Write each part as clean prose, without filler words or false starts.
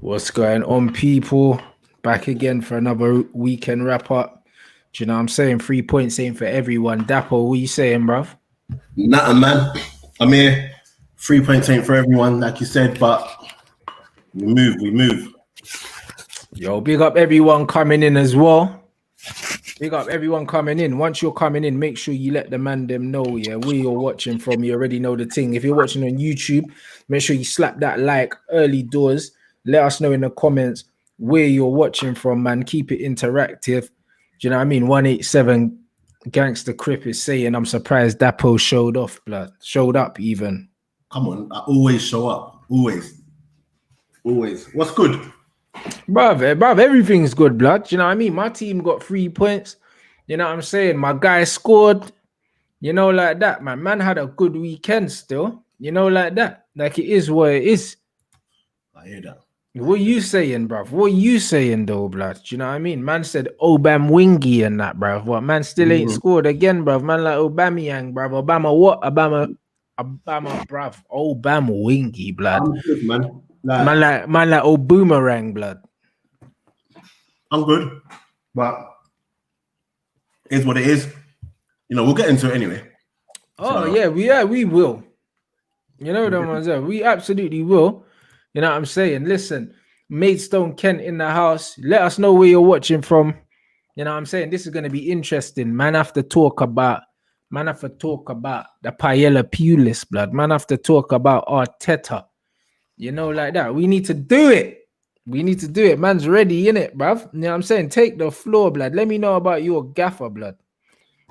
What's going on, people? Back again for another weekend wrap up. Do you know what I'm saying? 3 points same for everyone. Dapper, what you saying, bruv? Nothing, man. I'm here. 3 points ain't for everyone, like you said, but we move. Yo, big up everyone coming in as well. Big up everyone coming in. Once you're coming in, make sure you let the man them know, yeah, where you're watching from. You already know the thing. If you're watching on YouTube, make sure you slap that like early doors. Let us know in the comments where you're watching from, man. Keep it interactive. Do you know what I mean? 187 Gangster Crip is saying, I'm surprised Dapo showed up even. Come on, I always show up. Always. What's good? Bruv, everything's good, blood. Do you know what I mean? My team got 3 points. You know what I'm saying? My guy scored. You know, like that, man. Man had a good weekend still. You know, like that. Like it is what it is. I hear that. What you saying, bruv? What you saying, though, blood? Do you know what I mean? Man said Obam Wingy and that, bruv. What, man still ain't scored again, bruv. Man like Obameyang, bruv. Obama what? Obama, bruv. Obama Wingy, blood. I'm good, man. Man like Oboomerang, blood. I'm good, but it's what it is. You know, we'll get into it anyway. Oh, so, we will. You know what I'm saying? We absolutely will. You know what I'm saying? Listen, Maidstone Kent in the house. Let us know where you're watching from. You know what I'm saying? This is going to be interesting. Man have to talk about the Paella Pulis, blood. Man have to talk about Arteta. You know, like that. We need to do it. Man's ready, innit, bruv? You know what I'm saying? Take the floor, blood. Let me know about your gaffer, blood.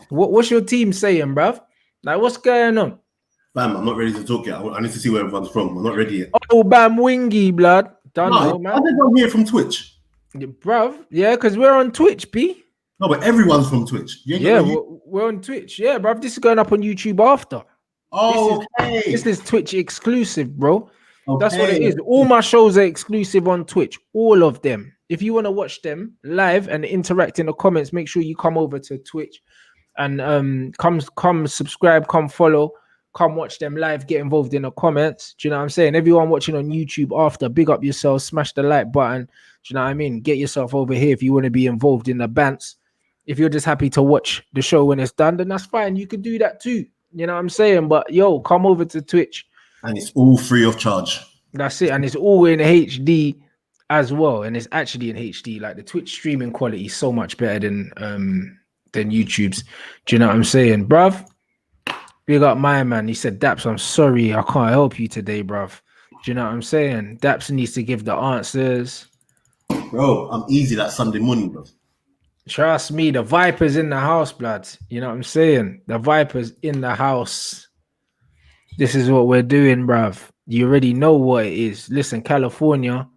What's your team saying, bruv? Like, what's going on? Bam, I'm not ready to talk yet. I need to see where everyone's from. I'm not ready yet. Oh, Bam Wingy, blood. Done, man. I think I'm here from Twitch. Yeah, bruv. Yeah, because we're on Twitch, B. No, but everyone's from Twitch. We're on Twitch. Yeah, bruv. This is going up on YouTube after. Oh, this is Twitch exclusive, bro. Okay. That's what it is. All my shows are exclusive on Twitch. All of them. If you want to watch them live and interact in the comments, make sure you come over to Twitch and come subscribe, come follow, come watch them live, get involved in the comments. Do you know what I'm saying? Everyone watching on YouTube after, big up yourself, smash the like button. Do you know what I mean? Get yourself over here if you want to be involved in the Bants. If you're just happy to watch the show when it's done, then that's fine. You can do that too. You know what I'm saying? But yo, come over to Twitch. And it's all free of charge. That's it. And it's all in HD as well. And it's actually in HD. Like the Twitch streaming quality is so much better than YouTube's. Do you know what I'm saying? Bruv, big up my man. He said, Daps, I'm sorry. I can't help you today, bruv. Do you know what I'm saying? Daps needs to give the answers. Bro, I'm easy that Sunday morning, bro. Trust me, the Vipers in the house, blood. You know what I'm saying? The Vipers in the house. This is what we're doing, bruv. You already know what it is. Listen, California,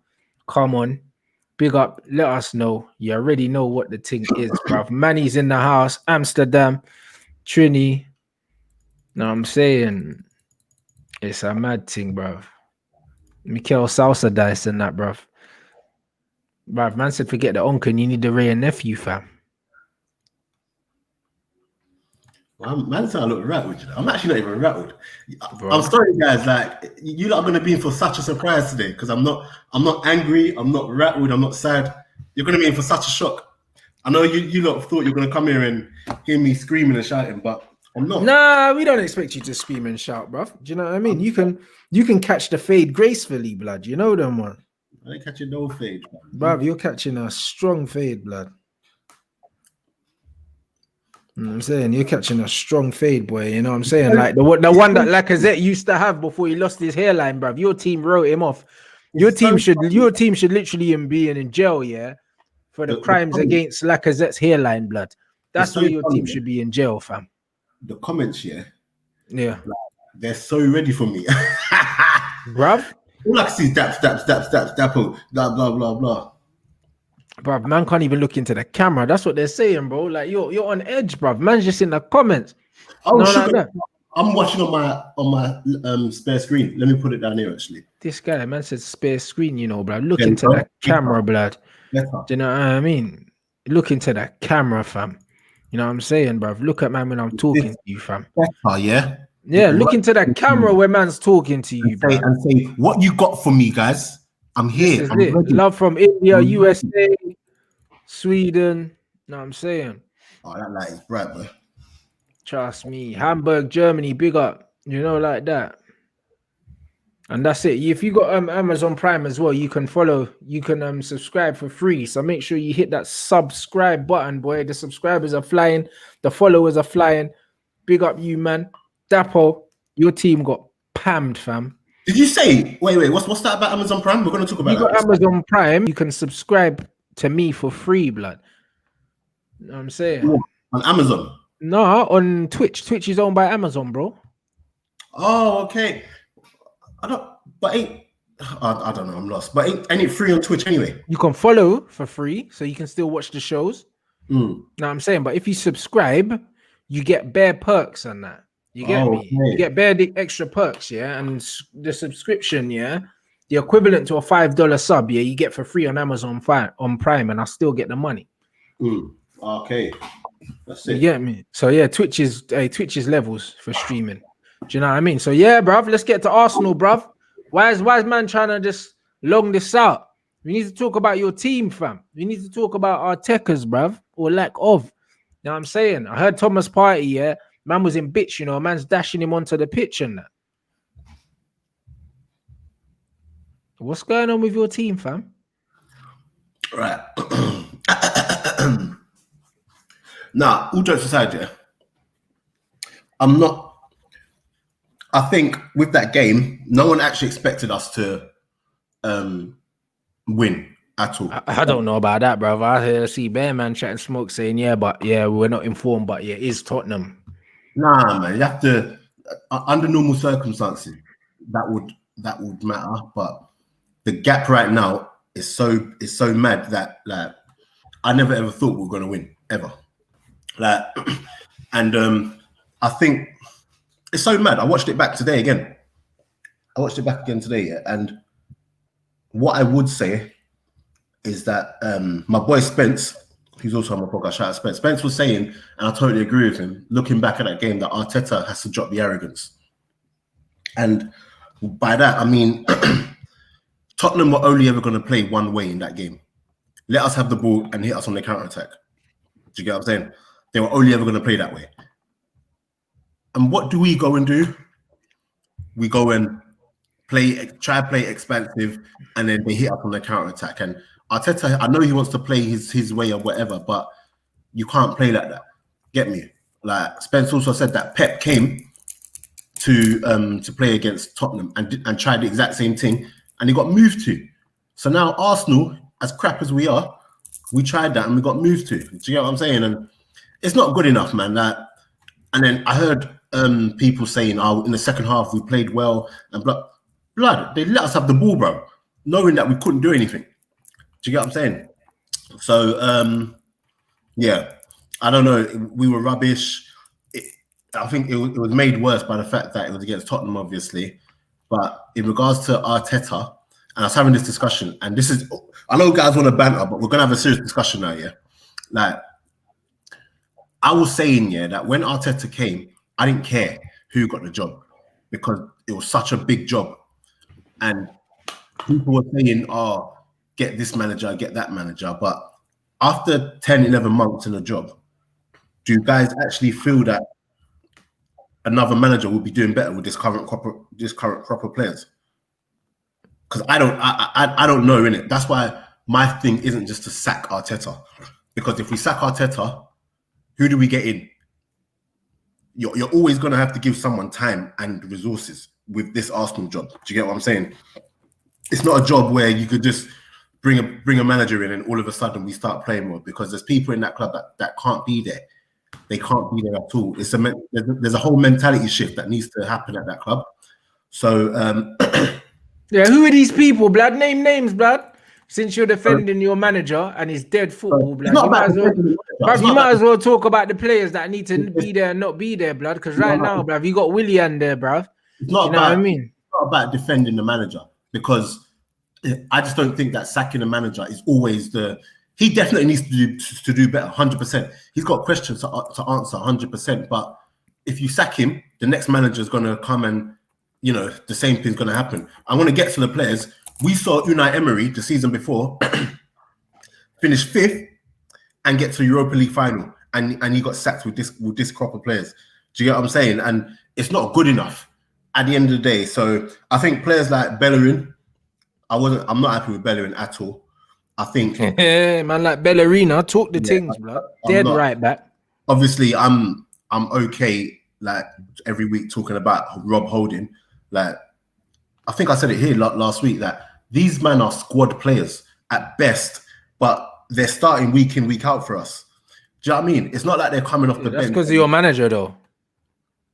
come on. Big up, let us know. You already know what the thing is, bruv. Manny's in the house. Amsterdam, Trini. Know what I'm saying? It's a mad thing, bruv. Mikel Salsa dice and that, bruv. Bruv, man said forget the uncle and you need the Ray and nephew, fam. Man said I look rattled. I'm actually not even rattled. Bro. I'm sorry, guys. Like you lot are gonna be in for such a surprise today because I'm not angry. I'm not rattled. I'm not sad. You're gonna be in for such a shock. I know you lot thought you're gonna come here and hear me screaming and shouting, but I'm not. Nah, we don't expect you to scream and shout, bruv. Do you know what I mean? You can catch the fade gracefully, blood. You know them one. I ain't catching no fade, bruv. You're catching a strong fade, blood. You know what I'm saying? You're catching a strong fade, boy. You know what I'm saying? Like the one that Lacazette used to have before he lost his hairline, bruv. Your team wrote him off. Your team should literally be in jail, yeah, for the crimes against Lacazette's hairline, blood. That's where your team should be in jail, fam. The comments, yeah, like, they're so ready for me, bruv. All I can see is dapo, blah blah blah blah. Bruv, man can't even look into the camera. That's what they're saying, bro. Like you're on edge, bruv. Man's just in the comments. Oh, no. I'm watching on my spare screen. Let me put it down here. Actually, this guy, man, said spare screen. You know, blood. Look into the camera, blood. Do you know what I mean? Look into the camera, fam. You know what I'm saying, bruv? Look at man when I'm talking to you, fam. Yeah. Yeah, look into that camera where man's talking to you, bro. And say what you got for me, guys. I'm here. This is I'm it. ready. Love from India, I'm USA, Sweden. Know what I'm saying? Oh, that light is bright, bro. Trust me. Hamburg, Germany, big up. You know, like that. And that's it. If you got Amazon Prime as well, you can follow, you can subscribe for free. So make sure you hit that subscribe button, boy. The subscribers are flying, the followers are flying. Big up you, man. Dapo, your team got pammed, fam. Did you say? Wait. What's that about Amazon Prime? We're gonna talk about You got that. Amazon Prime, you can subscribe to me for free, blood. You know what I'm saying? On Amazon. No, on Twitch. Twitch is owned by Amazon, bro. Oh, okay. I don't know. I'm lost. But ain't it free on Twitch anyway? You can follow for free, so you can still watch the shows. Know what I'm saying? But if you subscribe, you get bare perks on that. You get me? Okay. You get bare extra perks, yeah? And the subscription, yeah? The equivalent to a $5 sub, yeah, you get for free on Amazon on Prime, and I still get the money. Okay. That's it. You get me? So yeah, Twitch is levels for streaming. Do you know what I mean? So yeah, bruv, let's get to Arsenal, bruv. Why is man trying to just long this out? We need to talk about your team, fam. We need to talk about our techers, bruv, or lack of. You know what I'm saying? I heard Thomas Partey, yeah. Man was in bitch, you know, man's dashing him onto the pitch and that. What's going on with your team, fam? Right. Now, all jokes aside, yeah. I think with that game, no one actually expected us to win at all. I don't know about that, bro. I see Bear Man chatting smoke saying, we're not informed, but yeah, it is Tottenham. Nah, man, you have to under normal circumstances that would matter, but the gap right now is so mad that like I never ever thought we were gonna win ever. Like, and I think it's so mad. I watched it back today again. Yeah, and what I would say is that my boy Spence, who's also on my podcast, shout out Spence. Spence was saying, and I totally agree with him, looking back at that game, that Arteta has to drop the arrogance. And by that, I mean, Tottenham were only ever going to play one way in that game. Let us have the ball and hit us on the counter-attack. Do you get what I'm saying? They were only ever going to play that way. And what do we go and do? We go and try to play expansive, and then they hit up on the counter-attack. And Arteta, I know he wants to play his way or whatever, but you can't play like that. Get me? Like Spence also said that Pep came to play against Tottenham and tried the exact same thing, and he got moved to. So now Arsenal, as crap as we are, we tried that and we got moved to. Do you get what I'm saying? And it's not good enough, man. That, and then I heard people saying, "Oh, in the second half we played well," and blood, they let us have the ball, bro, knowing that we couldn't do anything. Do you get what I'm saying? So, yeah, I don't know. We were rubbish. I think it was made worse by the fact that it was against Tottenham, obviously. But in regards to Arteta, and I was having this discussion, and this is, I know guys want to banter, but we're going to have a serious discussion now, yeah? Like, I was saying, yeah, that when Arteta came, I didn't care who got the job because it was such a big job. And people were saying, oh, get this manager, get that manager. But after 10, 11 months in a job, do you guys actually feel that another manager will be doing better with this current crop of players? Because I don't know, innit? That's why my thing isn't just to sack Arteta. Because if we sack Arteta, who do we get in? You're always going to have to give someone time and resources with this Arsenal job. Do you get what I'm saying? It's not a job where you could just bring a manager in and all of a sudden we start playing more, because there's people in that club that can't be there. They can't be there at all. There's a whole mentality shift that needs to happen at that club. So, yeah, who are these people, blood? Name names, blood. Since you're defending your manager and it's dead football, blood, you might as well talk about the players that need to be there and not be there, blood. Because right now, bruv, you got Willian there, bruv. It's not you know about, what I mean? It's not about defending the manager, because I just don't think that sacking the manager is always the. He definitely needs to do better, 100%. He's got questions to answer, 100%. But if you sack him, the next manager is going to come and, you know, the same thing's going to happen. I want to get to the players. We saw Unai Emery the season before finish 5th and get to Europa League final, and he got sacked with this crop of players. Do you get what I'm saying? And it's not good enough at the end of the day. So I think players like Bellerin, I'm not happy with Bellerin at all. I think man like Bellerina talk the things, blood. Dead right back. Obviously, I'm okay. Like every week talking about Rob Holding. Like I think I said it here last week that these men are squad players at best, but they're starting week in, week out for us. Do you know what I mean? It's not like they're coming off the bench. That's because of your manager, though.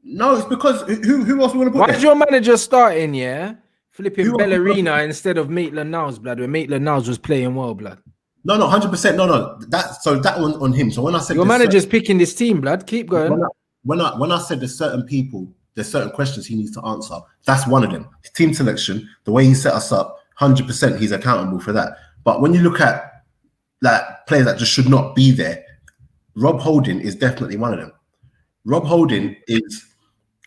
No, it's because who else we want to put? Why is your manager starting? Yeah, flipping Bellerina instead of Maitland-Niles, blood. When Maitland-Niles was playing well, blood. No, 100%. No. That one on him. So when I said your manager's picking this team, blood, keep going. When I said there's certain people, there's certain questions he needs to answer. That's one of them. His team selection, the way he set us up, 100% he's accountable for that. But when you look at like players that just should not be there, Rob Holding is definitely one of them. Rob Holding is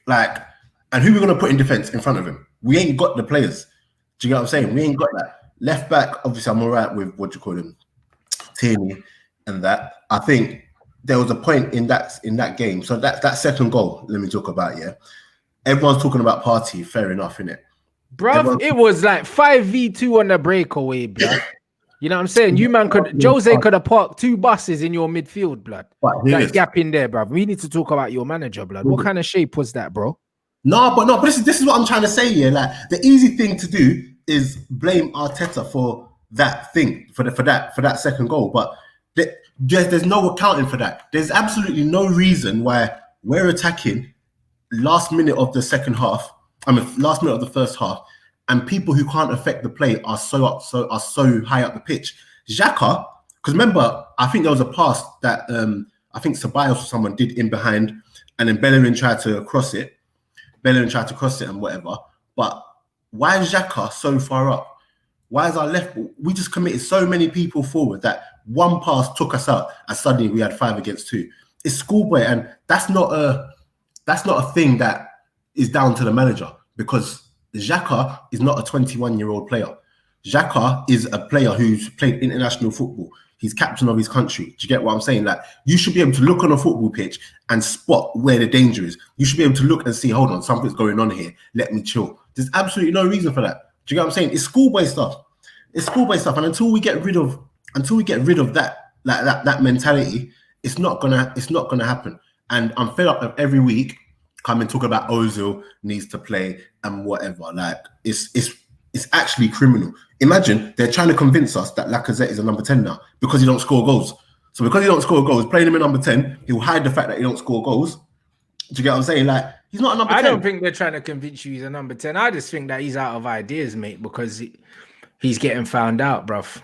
like, and who we're going to put in defense in front of him? We ain't got the players. Do you get what I'm saying? We ain't got that. Left back, obviously, I'm all right with what you call him, Tierney, and that. I think there was a point in that game. So that second goal, let me talk about, yeah. Everyone's talking about Partey, fair enough, innit? Bruv, it was like 5v2 on the breakaway, blood. You know what I'm saying? Jose could have parked 2 buses in your midfield, blood. That gap in there, bruv. We need to talk about your manager, blood. What kind of shape was that, bro? No, but this is what I'm trying to say here. Like the easy thing to do is blame Arteta for that thing, for that second goal. But there's no accounting for that. There's absolutely no reason why we're attacking last minute of the second half. Last minute of the first half, and people who can't affect the play are so high up the pitch. Xhaka, because remember, I think there was a pass that I think Ceballos or someone did in behind, and then Bellerin tried to cross it. And whatever. But why is Xhaka so far up? Why is our left? We just committed so many people forward that one pass took us out, and suddenly we had 5 against 2. It's schoolboy, and that's not a thing that is down to the manager, because Xhaka is not a 21-year-old player. Xhaka is a player who's played international football. He's captain of his country. Do you get what I'm saying? Like, you should be able to look on a football pitch and spot where the danger is. You should be able to look and see, hold on, something's going on here. Let me chill. There's absolutely no reason for that. Do you get what I'm saying? It's schoolboy stuff. And until we get rid of that, like that mentality, it's not gonna happen. And I'm fed up of every week coming talking about Ozil needs to play and whatever. Like it's actually criminal. Imagine they're trying to convince us that Lacazette is a number 10 now because he don't score goals. So because he don't score goals, playing him in number 10, he'll hide the fact that he don't score goals. Do you get what I'm saying? Like, he's not a number 10. I don't think they're trying to convince you he's a number 10. I just think that he's out of ideas, mate, because he's getting found out, bruv.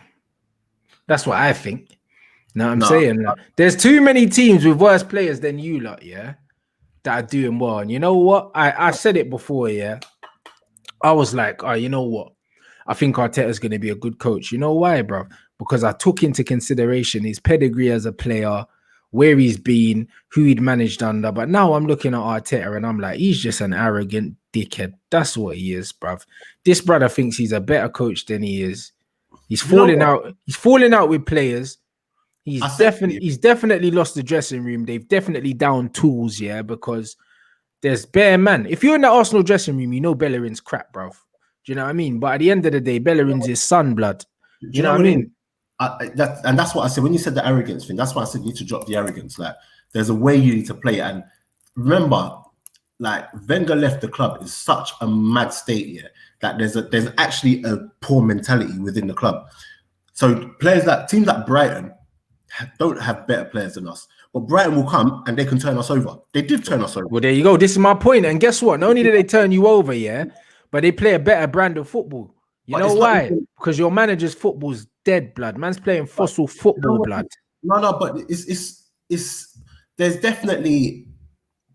That's what I think. You know what I'm saying? Like, there's too many teams with worse players than you lot, yeah, that are doing well. And you know what? I said it before, yeah. I was like, oh, you know what? I think Arteta's going to be a good coach. You know why, bro? Because I took into consideration his pedigree as a player, where he's been, who he'd managed under. But now I'm looking at Arteta and I'm like, he's just an arrogant dickhead. That's what he is, bruv. This brother thinks he's a better coach than he is. He's falling out. He's falling out with players. He's definitely lost the dressing room. They've definitely downed tools, yeah, because there's bare man. If you're in the Arsenal dressing room, you know Bellerin's crap, bruv. Do you know what I mean? But at the end of the day, Bellerin's his son, blood. Do you know what I mean? And that's what I said when you said the arrogance thing. That's why I said you need to drop the arrogance. Like, there's a way you need to play. And remember, like, Wenger left the club in such a mad state here that there's actually a poor mentality within the club. So teams like Brighton don't have better players than us. But Brighton will come and they can turn us over. They did turn us over. Well, there you go. This is my point. And guess what? Not only did they turn you over, yeah, but they play a better brand of football. You know why? Because your manager's football's dead, blood. Man's playing fossil football, blood. No, but it's there's definitely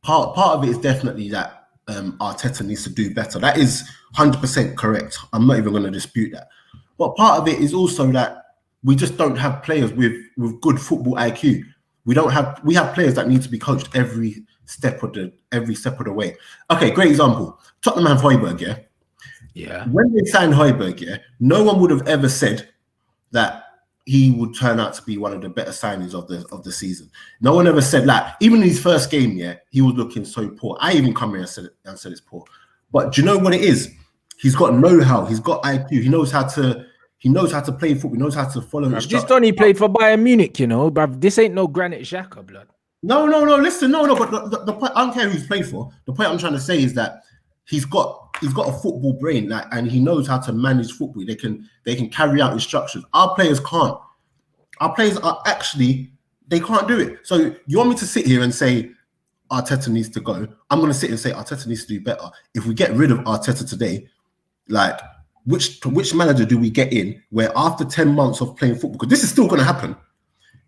part of it is definitely that Arteta needs to do better. That is 100% correct. I'm not even going to dispute that. But part of it is also that we just don't have players with good football IQ. We have players that need to be coached every step of the way. Okay, great example. Tottenham have Højbjerg, yeah? Yeah. When they signed Højbjerg, yeah, no one would have ever said that he would turn out to be one of the better signings of the season. No one ever said that. Even in his first game, yeah, he was looking so poor. I even come here and said it's poor. But do you know what it is? He's got know-how. He's got IQ. He knows how to play football. He knows how to follow the This Donny played for Bayern Munich, you know, but this ain't no Granit Xhaka, blood. No. Listen, no. But the point, I don't care who he's played for. The point I'm trying to say is that he's got a football brain, like, and he knows how to manage football. They can carry out instructions. Our players can't. Our players they can't do it. So you want me to sit here and say Arteta needs to go? I'm going to sit and say Arteta needs to do better. If we get rid of Arteta today, like, which manager do we get in where after 10 months of playing football, because this is still going to happen.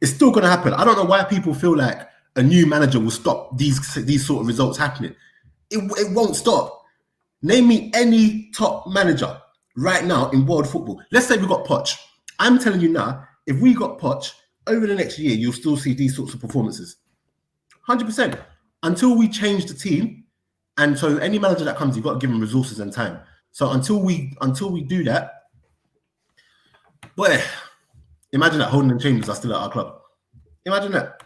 It's still going to happen. I don't know why people feel like a new manager will stop these sort of results happening. It won't stop. Name me any top manager right now in world football. Let's say we got Poch. I'm telling you now, if we got Poch, over the next year, you'll still see these sorts of performances. 100%. Until we change the team, and so any manager that comes, you've got to give them resources and time. So until we do that, boy, imagine that Holden and Chambers are still at our club. Imagine that.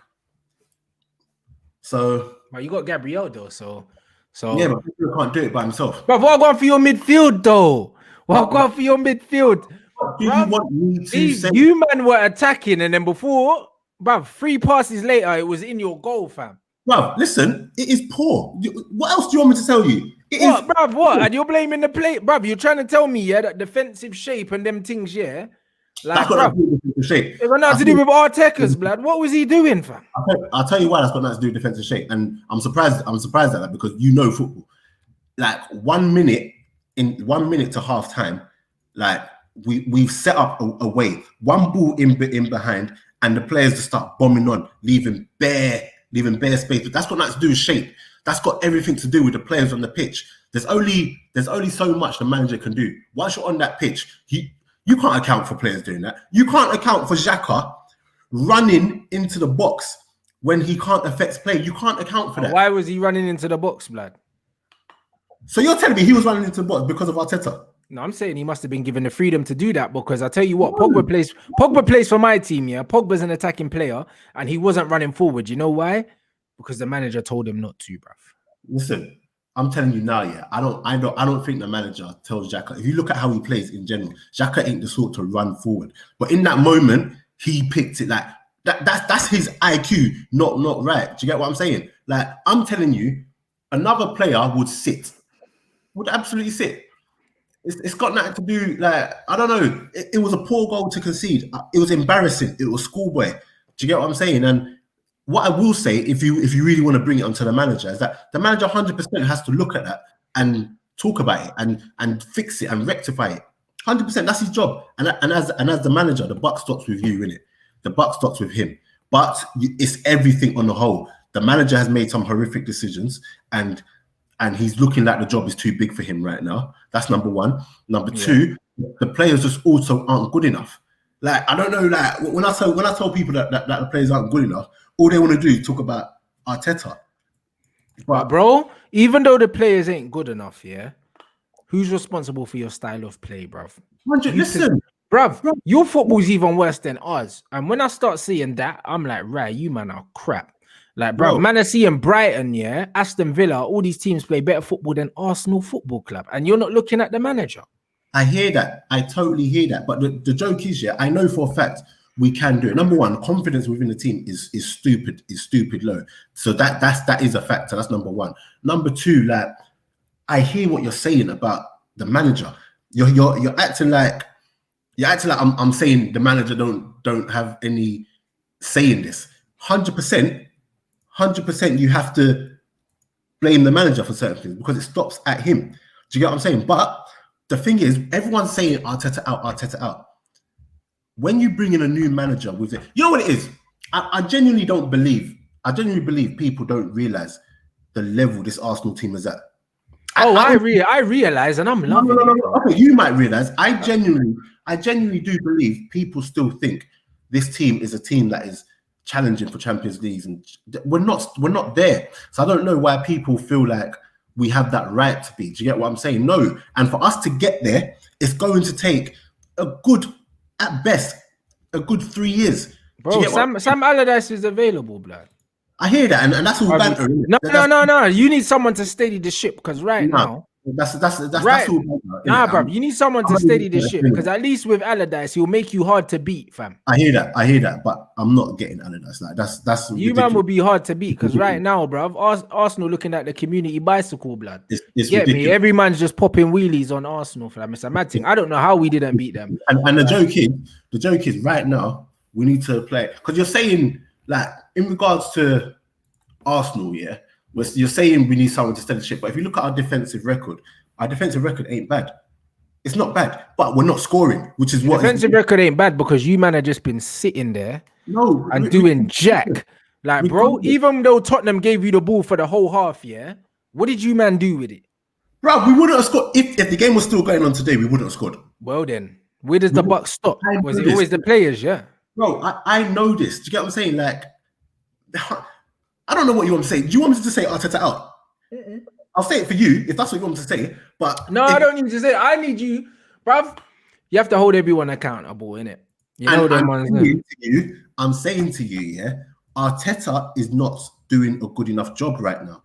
So, well, you got Gabriel though, so yeah, but he can't do it by himself. But what going for your midfield though? What going for your midfield? Do you want me to say? You man were attacking, and then before, bruv, 3 passes later, it was in your goal, fam. Bruv, listen, it is poor. What else do you want me to tell you? Bruv, what? And you're blaming the play, bruv. You're trying to tell me, yeah, that defensive shape and them things, yeah. Like, bruv, shape. It got nothing to do with Arteta's, blood. What was he doing, fam? I'll tell you why that's got nothing to do with defensive shape, and I'm surprised at that because you know football. Like 1 minute to half time, like we've set up a way, one ball in behind, and the players just start bombing on, leaving bare space. But that's got nothing to do with shape. That's got everything to do with the players on the pitch. There's only so much the manager can do. Once you're on that pitch, you can't account for players doing that. You can't account for Xhaka running into the box when he can't affect play. You can't account for that. Why was he running into the box, blood? So you're telling me he was running into the box because of Arteta? No, I'm saying he must have been given the freedom to do that because I tell you what, Pogba plays for my team, yeah. Pogba's an attacking player and he wasn't running forward. You know why? Because the manager told him not to, bruv. Listen, I'm telling you now, yeah. I don't think the manager tells Xhaka. If you look at how he plays in general, Xhaka ain't the sort to run forward. But in that moment, he picked it like that's his IQ, not right. Do you get what I'm saying? Like, I'm telling you, another player would absolutely sit. It's got nothing to do, like, I don't know. It was a poor goal to concede. It was embarrassing. It was schoolboy. Do you get what I'm saying? And what I will say, if you really want to bring it onto the manager, is that the manager 100% has to look at that and talk about it and fix it and rectify it. 100%. That's his job. And as the manager, the buck stops with you, innit? The buck stops with him. But it's everything on the whole. The manager has made some horrific decisions, and he's looking like the job is too big for him right now. That's number one. Number two, the players just also aren't good enough. Like, I don't know, like, when I tell people that the players aren't good enough, all they want to do is talk about Arteta. But bro, even though the players ain't good enough, yeah, who's responsible for your style of play, bruv? Listen, bruv, your football's even worse than ours. And when I start seeing that, I'm like, right, you man are crap. Like, bro, man, I see in Brighton, yeah, Aston Villa, all these teams play better football than Arsenal Football Club, and you're not looking at the manager. I hear that. I totally hear that. But the joke is, yeah, I know for a fact we can do it. Number one, confidence within the team is stupid low. So that is a factor. That's number one. Number two, like, I hear what you're saying about the manager. You're acting like I'm saying the manager don't have any say in this. 100%. 100% you have to blame the manager for certain things because it stops at him. Do you get what I'm saying? But the thing is, everyone's saying Arteta out. When you bring in a new manager with it, you know what it is? I genuinely believe people don't realize the level this Arsenal team is at. I realize, and I'm loving it. No. Okay, you might realize. I genuinely do believe people still think this team is a team that is challenging for Champions Leagues, and we're not there. So I don't know why people feel like we have that right to be. Do you get what I'm saying? No. And for us to get there, it's going to take at best, a good 3 years. Bro, Sam Allardyce is available, blood. I hear that, and that's all banter. No. You need someone to steady the ship, because now. That's right. all. Bro, you need someone to steady the ship, because at least with Allardyce, he'll make you hard to beat, fam. I hear that, but I'm not getting Allardyce. Like that's you ridiculous. Man will be hard to beat, because right now, bro, Arsenal looking at the community bicycle, blood. It's get ridiculous. Me? Every man's just popping wheelies on Arsenal, fam. It's a mad thing. I don't know how we didn't beat them. And the joke is right now we need to play, because you're saying, like, in regards to Arsenal, yeah. You're saying we need someone to steady the ship, but if you look at our defensive record ain't bad. It's not bad, but we're not scoring, which is what defensive record ain't bad, because you man have just been sitting there and doing jack. Like, bro, even though Tottenham gave you the ball for the whole half, yeah, what did you man do with it? Bro, we wouldn't have scored if the game was still going on today. We wouldn't have scored. Well then, where does the buck stop? Was it always the players? Yeah, bro, I know this. Do you get what I'm saying? Like, I don't know what you want to say. Do you want me to say Arteta out? I'll say it for you if that's what you want me to say. But no, I don't need to say it. I need you, bruv. You have to hold everyone accountable, innit? I'm saying to you, yeah, Arteta is not doing a good enough job right now.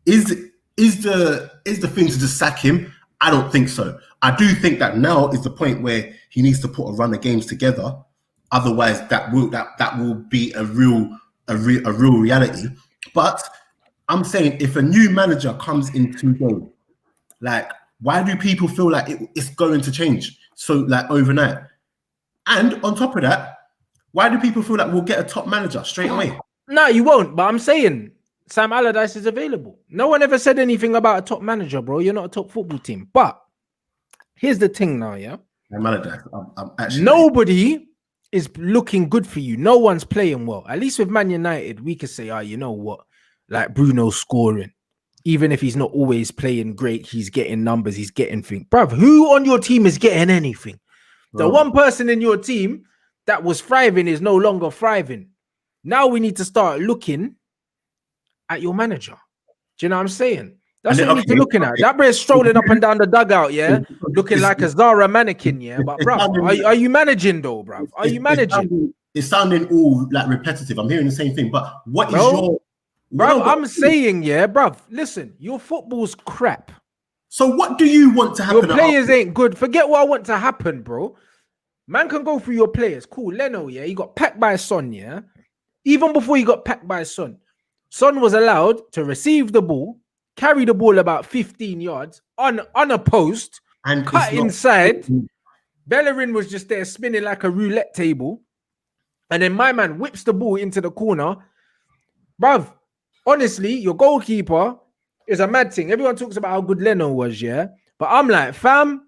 Is the thing to just sack him? I don't think so. I do think that now is the point where he needs to put a run of games together. Otherwise, that will be a real reality. But I'm saying, if a new manager comes into game, like, why do people feel like it's going to change so, like, overnight? And on top of that, why do people feel like we'll get a top manager straight away? No, you won't. But I'm saying Sam Allardyce is available. No one ever said anything about a top manager, bro. You're not a top football team. But here's the thing now, yeah? I'm Allardyce. I'm actually nobody is looking good for you. No one's playing well. At least with Man United, we could say, you know what? Like, Bruno's scoring. Even if he's not always playing great, he's getting numbers, he's getting things. Bruv, who on your team is getting anything? The one person in your team that was thriving is no longer thriving. Now we need to start looking at your manager. Do you know what I'm saying? That's what we need to looking at. That boy's strolling up and down the dugout, yeah? Looking like a Zara mannequin, yeah? But, bruv, are you managing, though, bruv? Are you managing? It's sounding all, like, repetitive. I'm hearing the same thing. But what is your... Bro, I'm saying, yeah, bruv, listen, your football's crap. So what do you want to happen? Your players ain't good. Forget what I want to happen, bro. Man can go through your players. Cool. Leno, yeah, he got packed by Son, yeah? Even before he got packed by Son, Son was allowed to receive the ball, carry the ball about 15 yards on a post, and cut inside. Bellerin was just there spinning like a roulette table. And then my man whips the ball into the corner. Bruv, honestly, your goalkeeper is a mad thing. Everyone talks about how good Leno was, yeah? But I'm like, fam,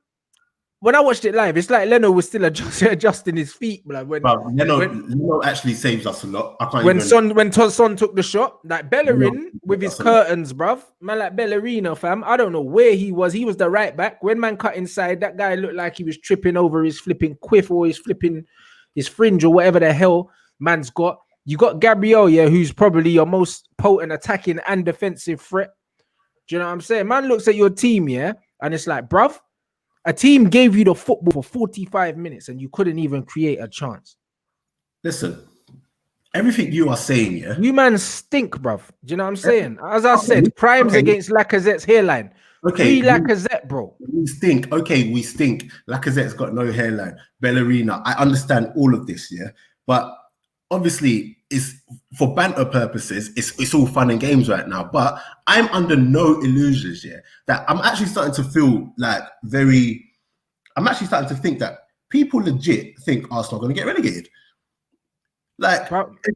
when I watched it live, it's like Leno was still adjusting his feet. Like Leno actually saves us a lot. When Son took the shot, like Bellerin with his curtains, bruv. Man, like Bellerina, fam. I don't know where he was. He was the right back. When man cut inside, that guy looked like he was tripping over his flipping quiff or his fringe or whatever the hell man's got. You got Gabriel, yeah, who's probably your most potent attacking and defensive threat. Do you know what I'm saying? Man looks at your team, yeah, and it's like, bruv, a team gave you the football for 45 minutes and you couldn't even create a chance. Listen, everything you are saying, yeah? You man stink, bruv. Do you know what I'm saying? As I said, crimes against Lacazette's hairline. Okay. Lacazette, bro. We stink. Okay, we stink. Lacazette's got no hairline. Bellerina, I understand all of this, yeah? But obviously, it's for banter purposes, it's all fun and games right now. But I'm under no illusions, yeah, that I'm actually starting to feel like I'm actually starting to think that people legit think Arsenal are going to get relegated. Like,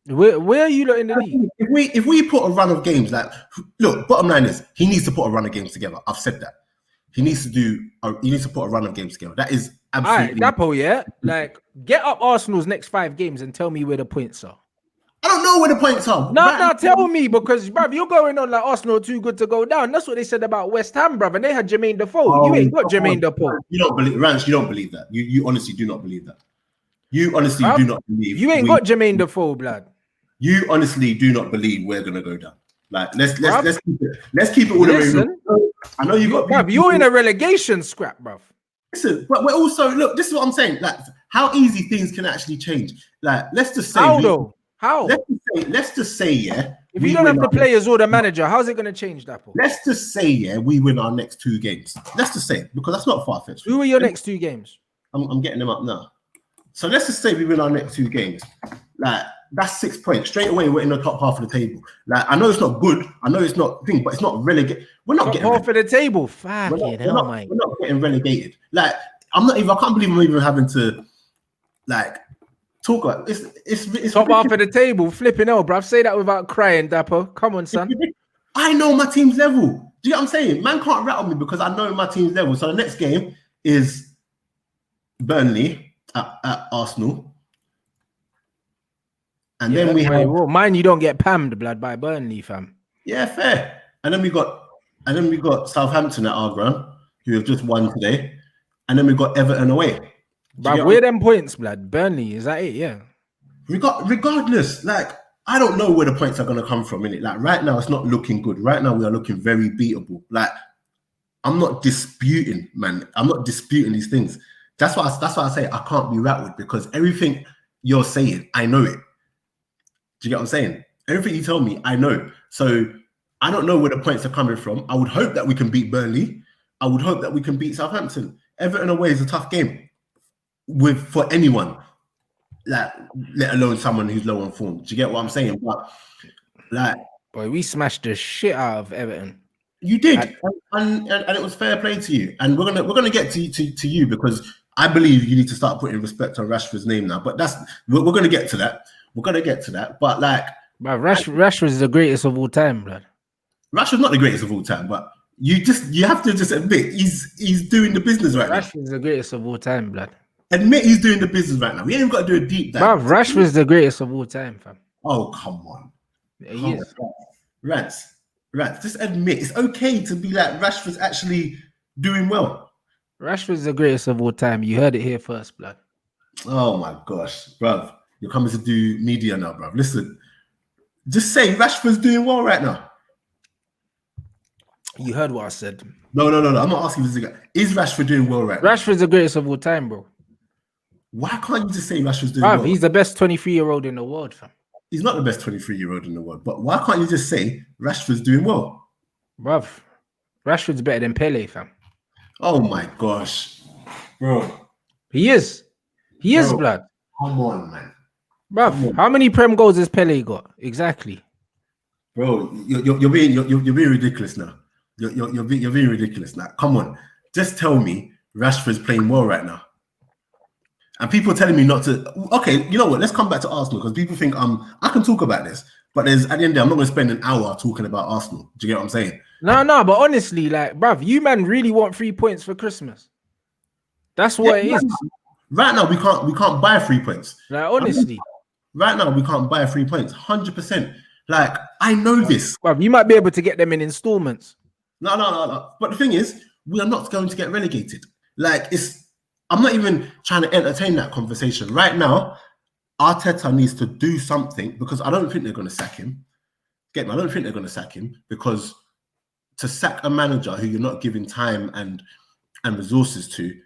where are you in the league? If we put a run of games, like, look, bottom line is he needs to put a run of games together. I've said that. He needs to put a run of games together. That is absolutely... All right, Dapo, yeah? Like, get up Arsenal's next 5 games and tell me where the points are. I don't know where the points are. No, tell me, because, bruv, you're going on like Arsenal are too good to go down. That's what they said about West Ham, bruv, and they had Jermaine Defoe. You ain't got Jermaine Defoe. You don't believe... Rants, you don't believe that. You honestly do not believe that. You honestly do not believe... You ain't got Jermaine Defoe, blood. you honestly do not believe we're gonna go down. Like let's keep it all the way. Listen, I know you're in a relegation scrap, bruv. Listen, but we're also look. This is what I'm saying. Like how easy things can actually change. Like let's just say How though? How? Let's just say yeah. If you don't have the players or the manager, how's it going to change that? Let's just say yeah, we win our next 2 games. Let's just say because that's not far fetched. Who are your next 2 games? I'm getting them up now. So let's just say we win our next 2 games. Like that's 6 points straight away. We're in the top half of the table. Like I know it's not good. I know it's not thing, but it's not relegated. We're not getting half of the table. Fuck it. We're not getting relegated. Like I can't believe I'm even having to like talk about it's top half of the table. Flipping hell, bruv. Say that without crying, Dapper. Come on, son. I know my team's level. Do you know what I'm saying? Man can't rattle me because I know my team's level. So the next game is Burnley at Arsenal. And then we have mine. You don't get pammed, blood, by Burnley, fam. Yeah, fair. And then we got Southampton at our ground, who have just won today. And then we got Everton away. But where them points, blood? Burnley, is that it? Yeah. Regardless, like I don't know where the points are gonna come from in it. Like right now, it's not looking good. Right now, we are looking very beatable. Like I'm not disputing, man. I'm not disputing these things. That's why I say I can't be rattled because everything you're saying, I know it. Do you get what I'm saying? Everything you tell me, I know. So I don't know where the points are coming from. I would hope that we can beat Burnley. I would hope that we can beat Southampton. Everton away is a tough game for anyone, like let alone someone who's low on form. Do you get what I'm saying? But like, boy, we smashed the shit out of Everton. You did, and it was fair play to you. And we're gonna get to you because I believe you need to start putting respect on Rashford's name now. But we're gonna get to that. We're gonna get to that. But like, Rashford's the greatest of all time, blood. Rashford's not the greatest of all time, but you have to just admit he's doing the business right now. Rashford's the greatest of all time, blood. Admit he's doing the business right now. We ain't even got to do a deep dive. Bruv, Rashford's the greatest of all time, fam. Oh, come on. Yeah, he is. Rants. Just admit it's okay to be like Rashford's actually doing well. Rashford's the greatest of all time. You heard it here first, blood. Oh my gosh, bruv. You're coming to do media now, bruv. Listen, just say Rashford's doing well right now. You heard what I said. No. I'm not asking this again. Is Rashford doing well right now? Rashford's the greatest of all time, bro. Why can't you just say Rashford's doing well? He's the best 23-year-old in the world, fam. He's not the best 23-year-old in the world, but why can't you just say Rashford's doing well? Bruv, Rashford's better than Pele, fam. Oh my gosh. Bro. He is. He is, blood. Come on, man. Bruv, how many Prem goals has Pele got? Exactly. Bro, you're being ridiculous now. You're being ridiculous now. Come on. Just tell me Rashford's playing well right now. And people telling me not to. Okay, you know what? Let's come back to Arsenal because people think I can talk about this, but at the end of the day, I'm not going to spend an hour talking about Arsenal. Do you get what I'm saying? No, but honestly, like, bruv, you man really want 3 points for Christmas. That's what it is. Right now, we can't buy 3 points. Like, honestly, right now we can't buy 3 points. 100%. Like I know this. Bruv, you might be able to get them in installments. No. But the thing is, we are not going to get relegated. Like I'm not even trying to entertain that conversation. Right now, Arteta needs to do something because I don't think they're going to sack him. Get me? I don't think they're going to sack him because to sack a manager who you're not giving time and resources to,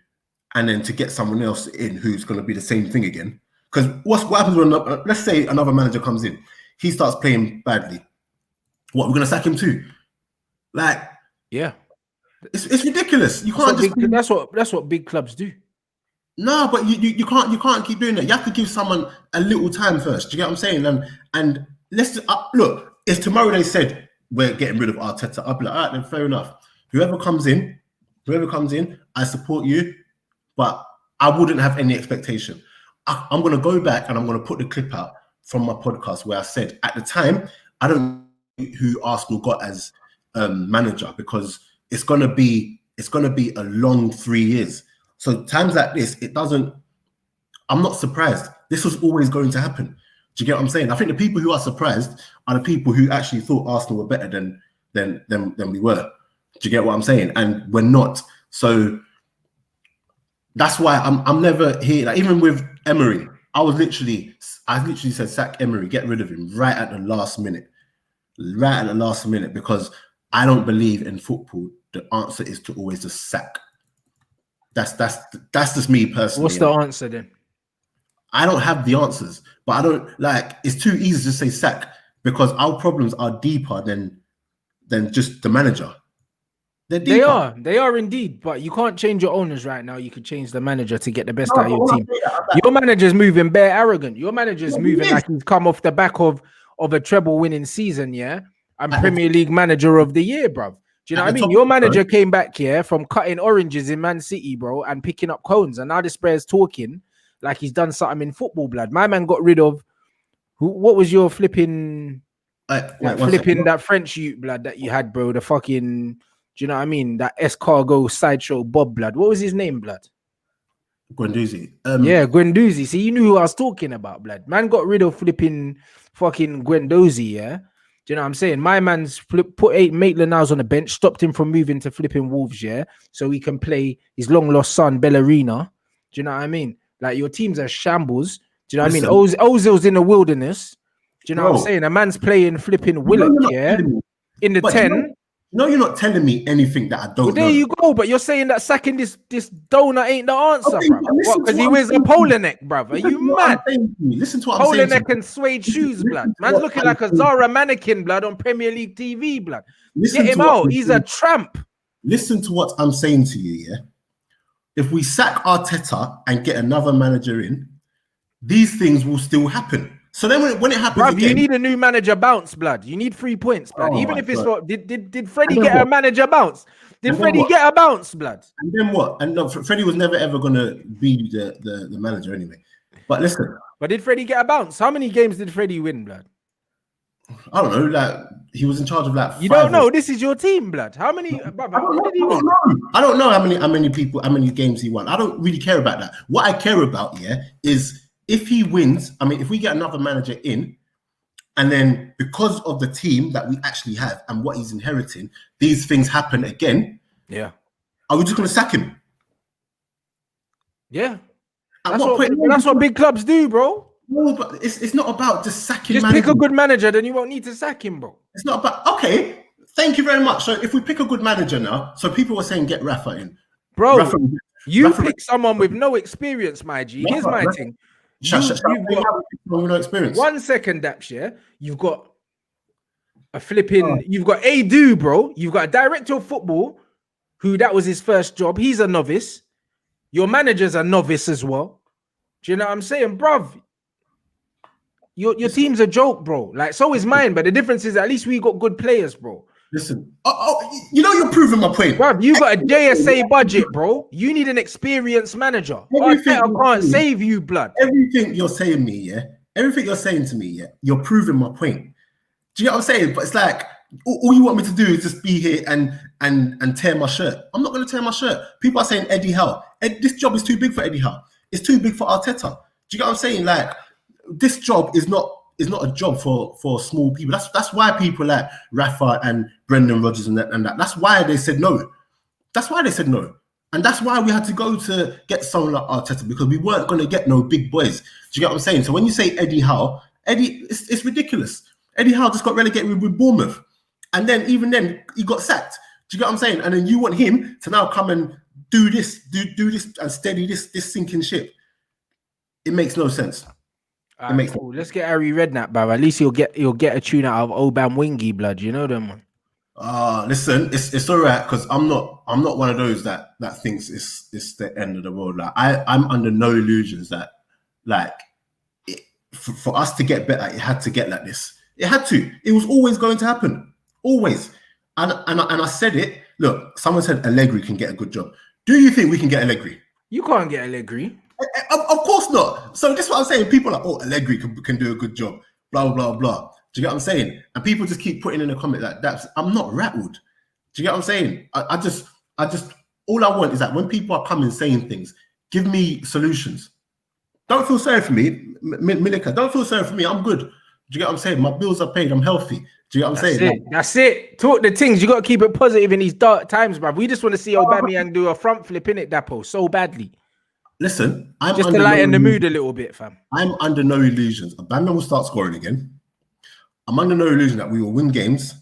and then to get someone else in who's going to be the same thing again. Because what happens when, let's say another manager comes in, he starts playing badly. What, we're going to sack him too? Like, yeah. It's ridiculous. You can't that's what big clubs do. No, but you can't keep doing that. You have to give someone a little time first. Do you get what I'm saying? And let's look. If tomorrow they said we're getting rid of Arteta, I'll be like, all right, then fair enough. Whoever comes in, I support you, but I wouldn't have any expectation. I'm going to go back and I'm going to put the clip out from my podcast where I said at the time I don't know who Arsenal got as manager because it's going to be a long 3 years. So times like this, I'm not surprised. This was always going to happen. Do you get what I'm saying? I think the people who are surprised are the people who actually thought Arsenal were better than we were. Do you get what I'm saying? And we're not. So that's why I'm never here. Like even with Emery, I literally said sack Emery, get rid of him right at the last minute. Right at the last minute, because I don't believe in football the answer is to always just sack. That's just me personally. What's the answer then? I don't have the answers, but I don't like. It's too easy to say sack because our problems are deeper than just the manager. They are indeed, but you can't change your owners right now. You could change the manager to get the best out of your team. Your manager's moving bare arrogant. Your manager's moving like he's come off the back of a treble winning season, yeah? I'm Premier League manager of the year, bruv. Do you know what I mean? Your manager came back here from cutting oranges in Man City, bro, and picking up cones, and now this player's talking like he's done something in football, blood. My man got rid of what was your flipping that French youth, blood, that you had, bro? The fucking, do you know what I mean? That escargot sideshow Bob, blood. What was his name, blood? Guendouzi. Yeah, Guendouzi. See, you knew who I was talking about, blood. Man got rid of flipping fucking Guendouzi, yeah? Do you know what I'm saying? My man's put Maitland-Niles on the bench, stopped him from moving to flipping Wolves, yeah? So he can play his long-lost son, Bellerina. Do you know what I mean? Like, your teams are shambles. Do you know what I mean? Ozil's in the wilderness. Do you know what I'm saying? A man's playing flipping Willock, yeah? In the 10. No, you're not telling me anything that I don't know. There you go, but you're saying that sacking this donut ain't the answer, bro. Because he wears a polo neck, bruv. Are you mad? Listen to what I'm saying. Polo neck and suede shoes, blood. Man's looking like a Zara mannequin, blood, on Premier League TV, blood. Get him out. He's a tramp. Listen to what I'm saying to you, yeah? If we sack Arteta and get another manager in, these things will still happen. So then when it happens again, you need a new manager bounce, blood. You need 3 points, blood. Even if it's what did Freddie get a manager bounce? Did Freddie get a bounce, blood? And then what? And no, Freddie was never ever gonna be the manager anyway. But listen. But did Freddie get a bounce? How many games did Freddie win, blood? I don't know. Like, he was in charge of like. You don't know. This is your team, blood. How many? I don't know how many games he won. I don't really care about that. What I care about, is if he wins. I mean, if we get another manager in, and then because of the team that we actually have and what he's inheriting, these things happen again. Yeah. Are we just going to sack him? Yeah. That's what big clubs do, bro. No, but it's not about just sacking. Just pick a good manager, then you won't need to sack him, bro. It's not about. Okay, thank you very much. So if we pick a good manager now, so people were saying get Rafa in, bro. Rafa pick someone with no experience, my G. Here's my thing. No experience. 1 second, Daps. Yeah, you've got a flipping. You've got Adu, bro. You've got a director of football, who that was his first job. He's a novice. Your manager's a novice as well. Do you know what I'm saying, bruv? Your team's a joke, bro. Like, so is mine, but the difference is at least we got good players, bro. Listen, you're proving my point. Bro, you got a JSA budget, bro. You need an experienced manager. Arteta can't save you, blood. Everything you're saying to me, you're proving my point. Do you know what I'm saying? But it's like, all you want me to do is just be here and tear my shirt. I'm not going to tear my shirt. People are saying Eddie Howe. This job is too big for Eddie Howe. It's too big for Arteta. Do you get what I'm saying? Like, this job is not a job for small people. That's why people like Rafa and Brendan Rodgers and that. That's why they said no. And that's why we had to go to get someone like Arteta, because we weren't going to get no big boys. Do you get what I'm saying? So when you say Eddie Howe, it's ridiculous. Eddie Howe just got relegated with Bournemouth. And then even then he got sacked. Do you get what I'm saying? And then you want him to now come and do this and steady this sinking ship. It makes no sense. Cool. Let's get Harry Redknapp, bro. At least he'll get a tune out of Obam Wingy, blood. You know them, man. Listen, it's all right, because I'm not one of those that thinks it's the end of the world. Like, I'm under no illusions that for us to get better, it had to get like this. It had to. It was always going to happen. Always. And I said it. Look, someone said Allegri can get a good job. Do you think we can get Allegri? You can't get Allegri. Of course not. So this is what I'm saying. People are like, Allegri can do a good job. Blah, blah, blah. Do you get what I'm saying? And people just keep putting in a comment like that. I'm not rattled. Do you get what I'm saying? I just all I want is that when people are coming saying things, give me solutions. Don't feel sorry for me, Milika. Don't feel sorry for me. I'm good. Do you get what I'm saying? My bills are paid. I'm healthy. Do you get what I'm saying? That's it. Talk the things. You got to keep it positive in these dark times, bruv. We just want to see Aubameyang do a front flip in it, Dapo, so badly. Listen, I'm Just to under no lighten the mood illusions. a little bit, fam. I'm under no illusions. Abandon will start scoring again. I'm under no illusion that we will win games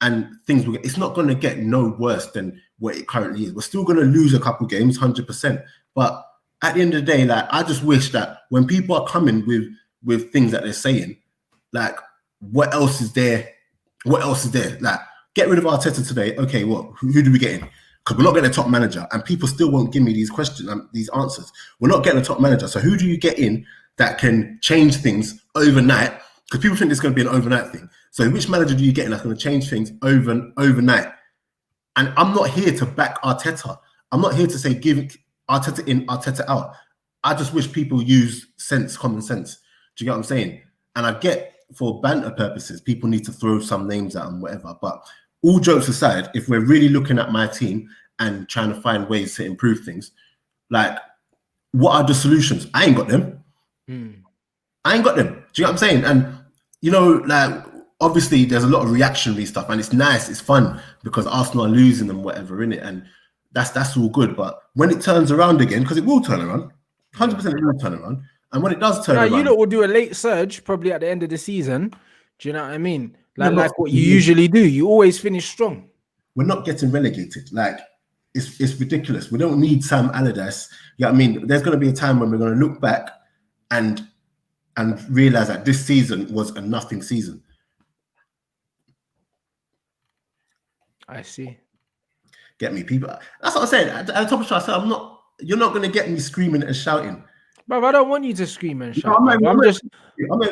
and things will get. It's not going to get no worse than what it currently is. We're still going to lose a couple games, 100%. But at the end of the day, like I just wish that when people are coming with things that they're saying, like what else is there? What else is there? Like get rid of Arteta today. Okay, what? Who do we get in? Because we're not getting a top manager, and people still won't give me these questions, these answers. We're not getting a top manager. So who do you get in that can change things overnight? Because people think it's going to be an overnight thing. So which manager do you get in that's going to change things overnight? And I'm not here to back Arteta. I'm not here to say give Arteta in, Arteta out. I just wish people use sense, common sense. Do you get what I'm saying? And I get for banter purposes, people need to throw some names out and whatever. But all jokes aside, if we're really looking at my team and trying to find ways to improve things, like what are the solutions? I ain't got them. I ain't got them. Do you know what I'm saying? And you know, like obviously there's a lot of reactionary stuff, and it's nice, it's fun because Arsenal are losing and whatever in it, and that's all good. But when it turns around again, because it will turn around, 100% it will turn around, and when it does turn around, you lot will do a late surge probably at the end of the season. Do you know what I mean? Like what you yeah. usually do. You always finish strong. We're not getting relegated. Like it's ridiculous. We don't need Sam Allardyce. You know what I mean? There's going to be a time when we're going to look back and realize that this season was a nothing season. I see. Get me, people. That's what I said. At the top of the show, I said, you're not going to get me screaming and shouting. Bro, I don't want you to scream and shout. I'm not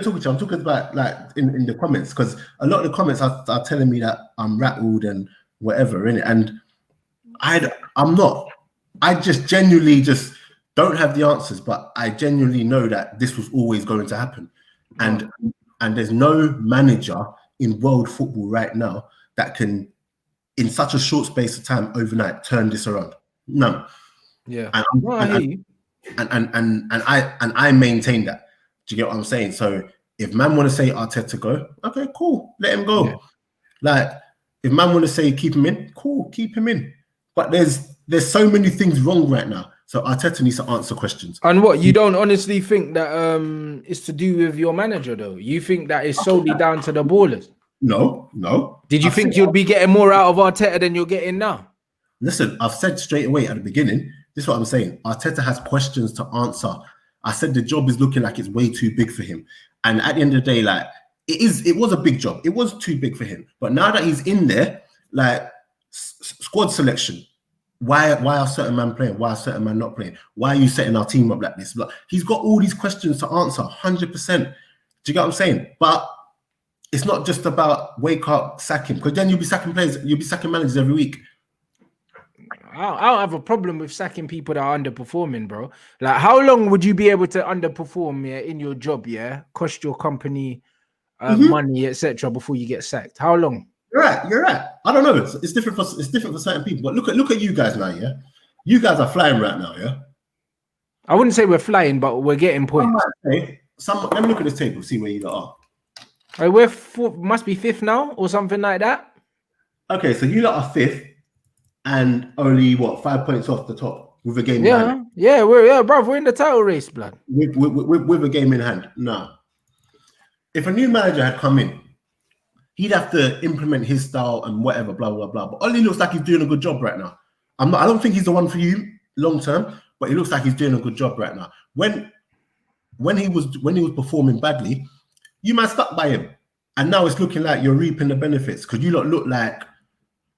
talking to you. I'm talking about like in the comments, because a lot of the comments are telling me that I'm rattled and whatever in it, and I'm not. I just genuinely just don't have the answers, but I genuinely know that this was always going to happen, and there's no manager in world football right now that can, in such a short space of time overnight, turn this around. None. Yeah. And I maintain that. Do you get what I'm saying? So if man want to say Arteta go, okay, cool, let him go. Yeah. Like if man want to say keep him in, cool, keep him in. But there's so many things wrong right now. So Arteta needs to answer questions. And what, you don't honestly think that it's to do with your manager though? You think that is solely down to the ballers? No. Did you think you'd be getting more out of Arteta than you're getting now? Listen, I've said straight away at the beginning, this is what I'm saying. Arteta has questions to answer. I said the job is looking like it's way too big for him. And at the end of the day, like it was a big job. It was too big for him. But now that he's in there, like squad selection, why are certain men playing? Why are certain men not playing? Why are you setting our team up like this? Like, he's got all these questions to answer, 100%. Do you get what I'm saying? But it's not just about wake up, sack him, because then you'll be sacking players, you'll be sacking managers every week. I don't have a problem with sacking people that are underperforming, bro. Like, how long would you be able to underperform in your job, cost your company money, etc., before you get sacked? How long? You're right. I don't know. It's different for certain people. But look at you guys now, yeah. You guys are flying right now, yeah. I wouldn't say we're flying, but we're getting points. Let me look at this table, see where you are. Right, we're must be fifth now or something like that. Okay, so you lot are fifth. And only 5 points off the top with a game in hand. We're in the title race, blood. With a game in hand. No. If a new manager had come in, he'd have to implement his style and whatever, blah blah blah. But Ollie looks like he's doing a good job right now. I don't think he's the one for you long term, but he looks like he's doing a good job right now. When he was performing badly, you might stuck by him, and now it's looking like you're reaping the benefits because you lot look like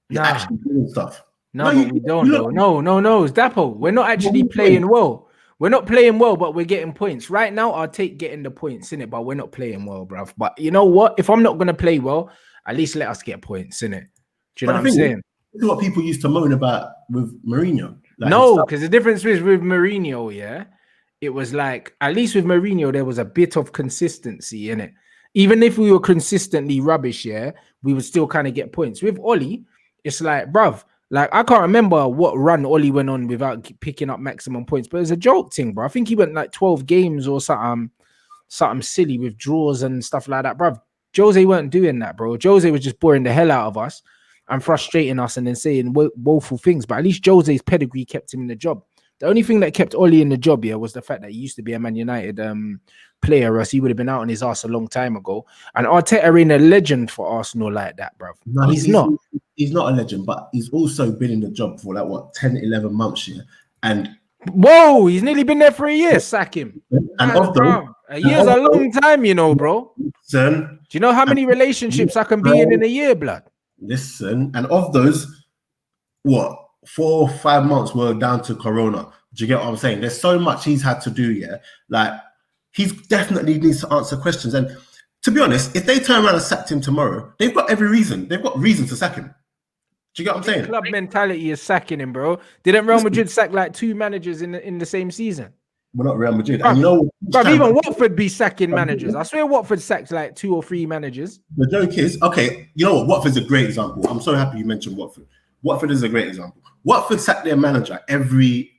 you're actually doing stuff. No, but we don't. No, it's Dapo. We're not actually playing well. We're not playing well, but we're getting points. Right now, I'll take getting the points in it, but we're not playing well, bruv. But you know what? If I'm not going to play well, at least let us get points in it. Do you know what I'm saying? This is what people used to moan about with Mourinho. Like, no, because the difference with Mourinho, it was like, at least with Mourinho, there was a bit of consistency in it. Even if we were consistently rubbish, we would still kind of get points. With Ollie, it's like, bruv, like, I can't remember what run Ollie went on without picking up maximum points, but it's a joke thing, bro. I think he went like 12 games or something silly with draws and stuff like that, bro. Jose weren't doing that, bro. Jose was just boring the hell out of us and frustrating us and then saying woeful things, but at least Jose's pedigree kept him in the job. The only thing that kept Oli in the job here was the fact that he used to be a Man United player, or else he would have been out on his ass a long time ago. And Arteta ain't a legend for Arsenal like that, bro. No, he's not. He's not a legend, but he's also been in the job for like what 10, 11 months here. And whoa, he's nearly been there for a year. Sack him. And of those, a year's a long time, you know, bro. Listen, do you know how many relationships I can be in a year, blood? Listen, and of those, what 4 or 5 months were down to Corona. Do you get what I'm saying? There's so much he's had to do, yeah. Like he's definitely needs to answer questions. And to be honest, if they turn around and sacked him tomorrow, they've got every reason. They've got reason to sack him. Do you get what I'm saying? Club mentality is sacking him, bro. Didn't Real Madrid sack like 2 managers in the same season? We're not Real Madrid. And you know, even Watford be sacking managers. I swear Watford sacked like 2 or 3 managers. The joke is, okay, you know what? Watford's a great example. I'm so happy you mentioned Watford. Watford is a great example. Watford sacked their manager every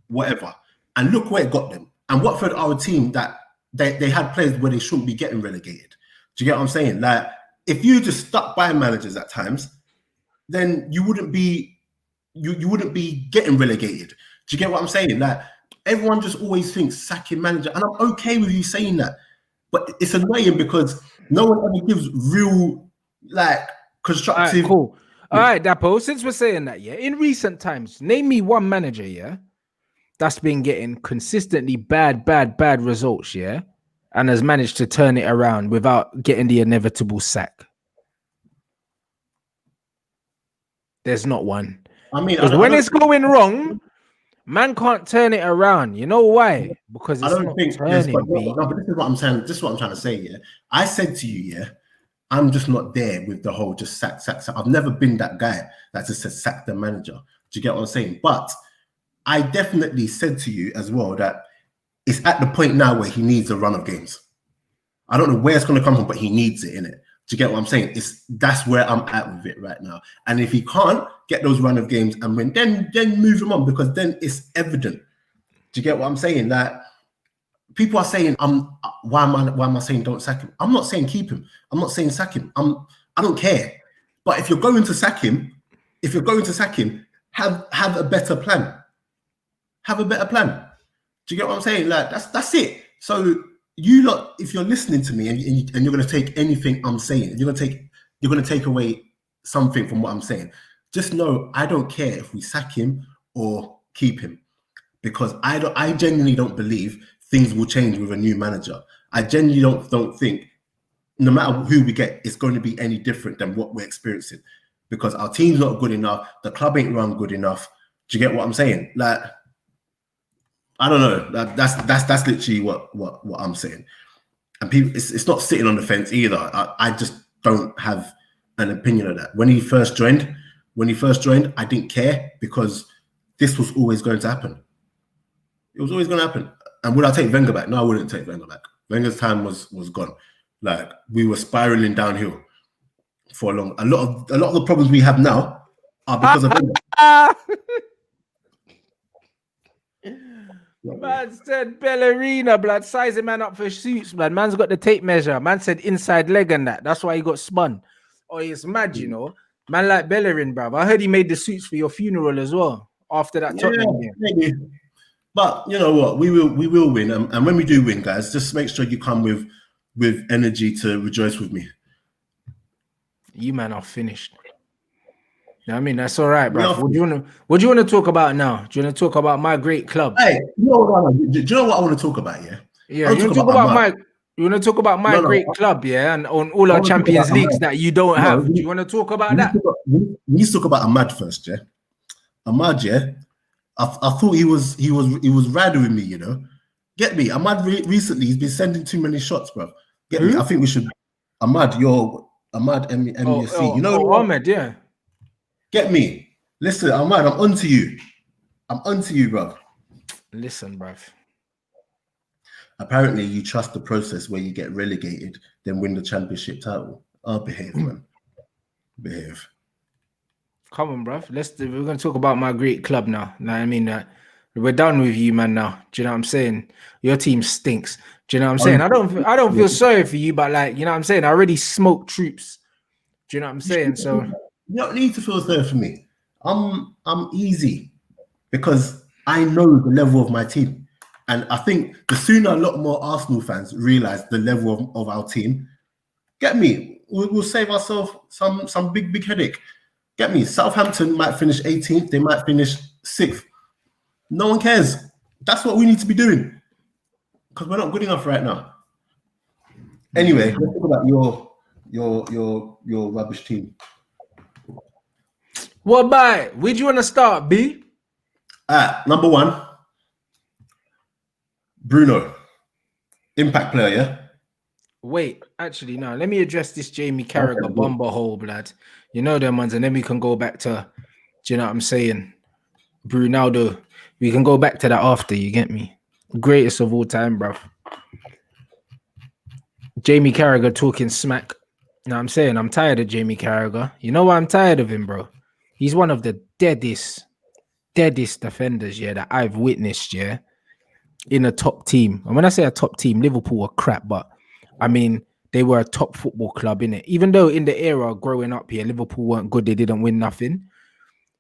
whatever. And look where it got them. And Watford are a team that they had players where they shouldn't be getting relegated. Do you get what I'm saying? Like, if you just stuck by managers at times, then you wouldn't be you wouldn't be getting relegated. Do you get what I'm saying? Like, everyone just always thinks sacking manager, and I'm okay with you saying that, but it's annoying because no one ever gives real like constructive. All right, cool. All right, Dapo. Since we're saying that, yeah, in recent times, name me one manager, yeah, that's been getting consistently bad results, yeah, and has managed to turn it around without getting the inevitable sack. There's not one. I mean, when it's going wrong, man can't turn it around. You know why? Because it's not turning. But this is what I'm saying. This is what I'm trying to say. Yeah, I said to you, yeah, I'm just not there with the whole just sack. I've never been that guy that just said sack the manager. Do you get what I'm saying? But I definitely said to you as well that it's at the point now where he needs a run of games. I don't know where it's going to come from, but he needs it, innit? Do you get what I'm saying? That's where I'm at with it right now. And if he can't get those run of games and win, then move him on, because then it's evident. Do you get what I'm saying? Like, people are saying, why am I saying don't sack him? I'm not saying keep him. I'm not saying sack him. I don't care. But if you're going to sack him, have a better plan. Have a better plan. Do you get what I'm saying? Like, that's it. So you lot, if you're listening to me and you're going to take anything I'm saying, you're going to take away something from what I'm saying, just know I don't care if we sack him or keep him, because I genuinely don't believe things will change with a new manager. I genuinely don't think, no matter who we get, it's going to be any different than what we're experiencing, because our team's not good enough, the club ain't run good enough. Do you get what I'm saying? Like, I don't know. That's literally what I'm saying. And people, it's not sitting on the fence either. I just don't have an opinion of that. When he first joined, I didn't care, because this was always going to happen. It was always going to happen. And would I take Wenger back? No, I wouldn't take Wenger back. Wenger's time was gone. Like, we were spiraling downhill for a lot of the problems we have now are because of Wenger. Man said ballerina, blood, sizing man up for suits, blood. Man's got the tape measure. Man said inside leg and that. That's why he got spun. Oh, it's mad, you know. Man like Bellerin, bruv. I heard he made the suits for your funeral as well after that Tottenham game. Maybe. But you know what? We will win. And when we do win, guys, just make sure you come with energy to rejoice with me. You man are finished. I mean, that's all right, bro. What do you want to talk about now? Do you want to talk about my great club? Hey, do you know what I want to talk about? Yeah. Yeah. You want to talk about my great club? Yeah, and on all our Champions Leagues that you don't have. Do you want to talk about that? We need to talk about Ahmad first, yeah. Ahmad, yeah. I thought he was riding with me, you know. Get me, Ahmad. Recently, he's been sending too many shots, bro. Get me. I think we should. Ahmad, Ahmad MSC. You know, Ahmed, yeah. Get me. Listen, Ahmad, I'm onto you. Bro. Listen, bruv. Apparently, you trust the process where you get relegated, then win the championship title. Oh, behave, man. Behave. Come on, bruv. We're going to talk about my great club now. Know what I mean? We're done with you, man, now. Do you know what I'm saying? Your team stinks. Do you know what I'm saying? I don't feel sorry for you, but, like, you know what I'm saying? I already smoked troops. Do you know what I'm saying? So... You don't need to feel sorry for me. I'm easy, because I know the level of my team. And I think the sooner a lot more Arsenal fans realise the level of our team, get me, we'll save ourselves some big headache. Get me, Southampton might finish 18th, they might finish 6th. No one cares. That's what we need to be doing. Because we're not good enough right now. Anyway, let's talk about your rubbish team. What about it? Where do you want to start, B? Number 1, Bruno. Impact player, yeah? Wait, actually, no. Let me address this Jamie Carragher bomber hole, blood. You know them ones, and then we can go back to, do you know what I'm saying? Brunaldo. We can go back to that after, you get me? Greatest of all time, bruv. Jamie Carragher talking smack. Now I'm saying I'm tired of Jamie Carragher. You know why I'm tired of him, bro? He's one of the deadest defenders, yeah, that I've witnessed, yeah, in a top team. And when I say a top team, Liverpool were crap, but I mean, they were a top football club, innit? Even though in the era growing up here, Liverpool weren't good, they didn't win nothing.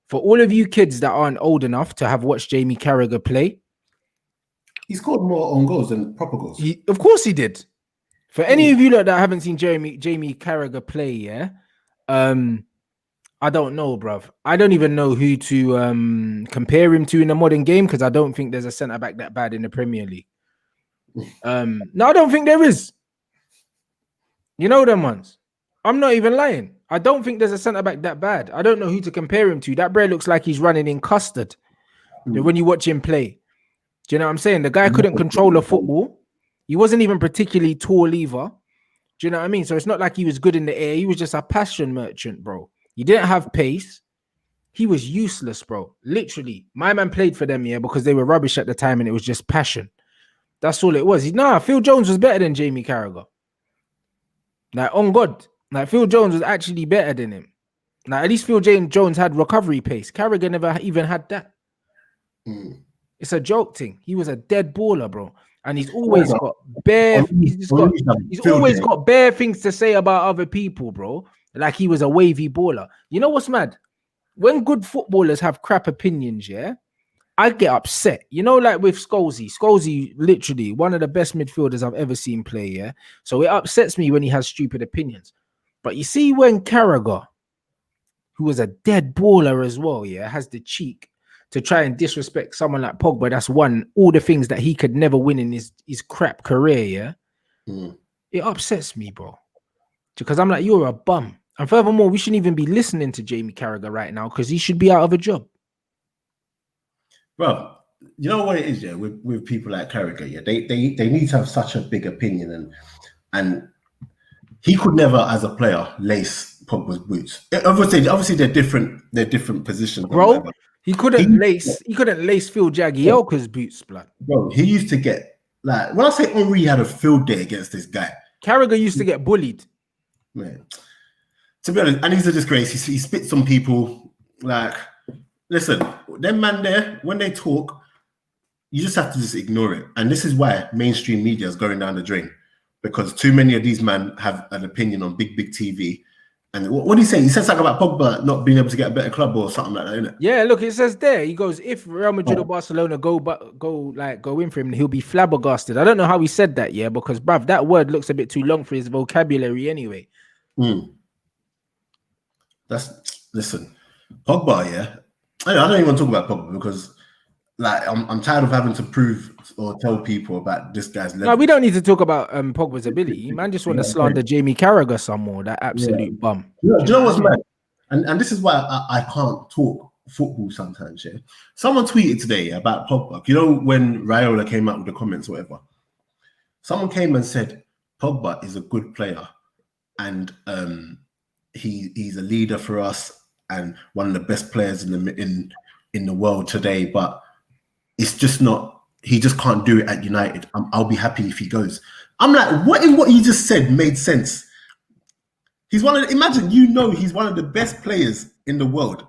For all of you kids that aren't old enough to have watched Jamie Carragher play, he scored more on goals than proper goals. Of course he did. For any of you that haven't seen Jamie Carragher play, yeah, I don't know, bruv. I don't even know who to compare him to in the modern game because I don't think there's a centre back that bad in the Premier League. No, I don't think there is. You know them ones. I'm not even lying. I don't think there's a centre back that bad. I don't know who to compare him to. That bro looks like he's running in custard when you watch him play. Do you know what I'm saying? The guy couldn't control a football. He wasn't even particularly tall either. Do you know what I mean? So it's not like he was good in the air. He was just a passion merchant, bro. He didn't have pace. He was useless, bro. Literally. My man played for them, yeah, because they were rubbish at the time and it was just passion. That's all it was. Phil Jones was better than Jamie Carragher. Like, on God. Like, Phil Jones was actually better than him. Like, at least Phil Jones had recovery pace. Carragher never even had that. It's a joke thing. He was a dead baller, bro. And he's always got bare. He's always got bare things to say about other people, bro. Like he was a wavy baller. You know what's mad? When good footballers have crap opinions, yeah, I get upset. You know, like with Scholesy. Scholesy, literally one of the best midfielders I've ever seen play, yeah. So it upsets me when he has stupid opinions. But you see, when Carragher, who was a dead baller as well, yeah, has the cheek to try and disrespect someone like Pogba, that's won all the things that he could never win in his crap career, yeah? It upsets me, bro. Because I'm like, you're a bum. And furthermore, we shouldn't even be listening to Jamie Carragher right now because he should be out of a job. Bro, you know what it is, yeah, with people like Carragher, yeah, they need to have such a big opinion and he could never, as a player, lace Pogba's boots. Obviously they're different positions. Bro, he couldn't lace Phil Jagielka's boots, blood. Bro, he used to get, like, when I say Henry had a field day against this guy. Carragher used to get bullied. Man, to be honest, and he's a disgrace. He spits on people. Like, listen, them man there, when they talk, you just have to just ignore it. And this is why mainstream media is going down the drain. Because too many of these men have an opinion on big TV. And what did he say? He said something about Pogba not being able to get a better club or something like that, innit? Yeah, look, it says there. He goes, if Real Madrid or Barcelona go in for him, he'll be flabbergasted. I don't know how he said that, yeah, because bruv, that word looks a bit too long for his vocabulary anyway. Listen, Pogba, yeah. I don't even want to talk about Pogba because, like, I'm tired of having to prove or tell people about this guy's level. No, we don't need to talk about Pogba's ability. Man, just want to slander Jamie Carragher some more. That absolute bum. Do you know what's mad? And this is why I can't talk football sometimes. Yeah. Someone tweeted today about Pogba. You know when Raiola came out with the comments or whatever. Someone came and said Pogba is a good player, and he's a leader for us and one of the best players in the world today, but it's just not. He just can't do it at United. I'll be happy if he goes. I'm like, what in what you just said made sense? He's imagine he's one of the best players in the world.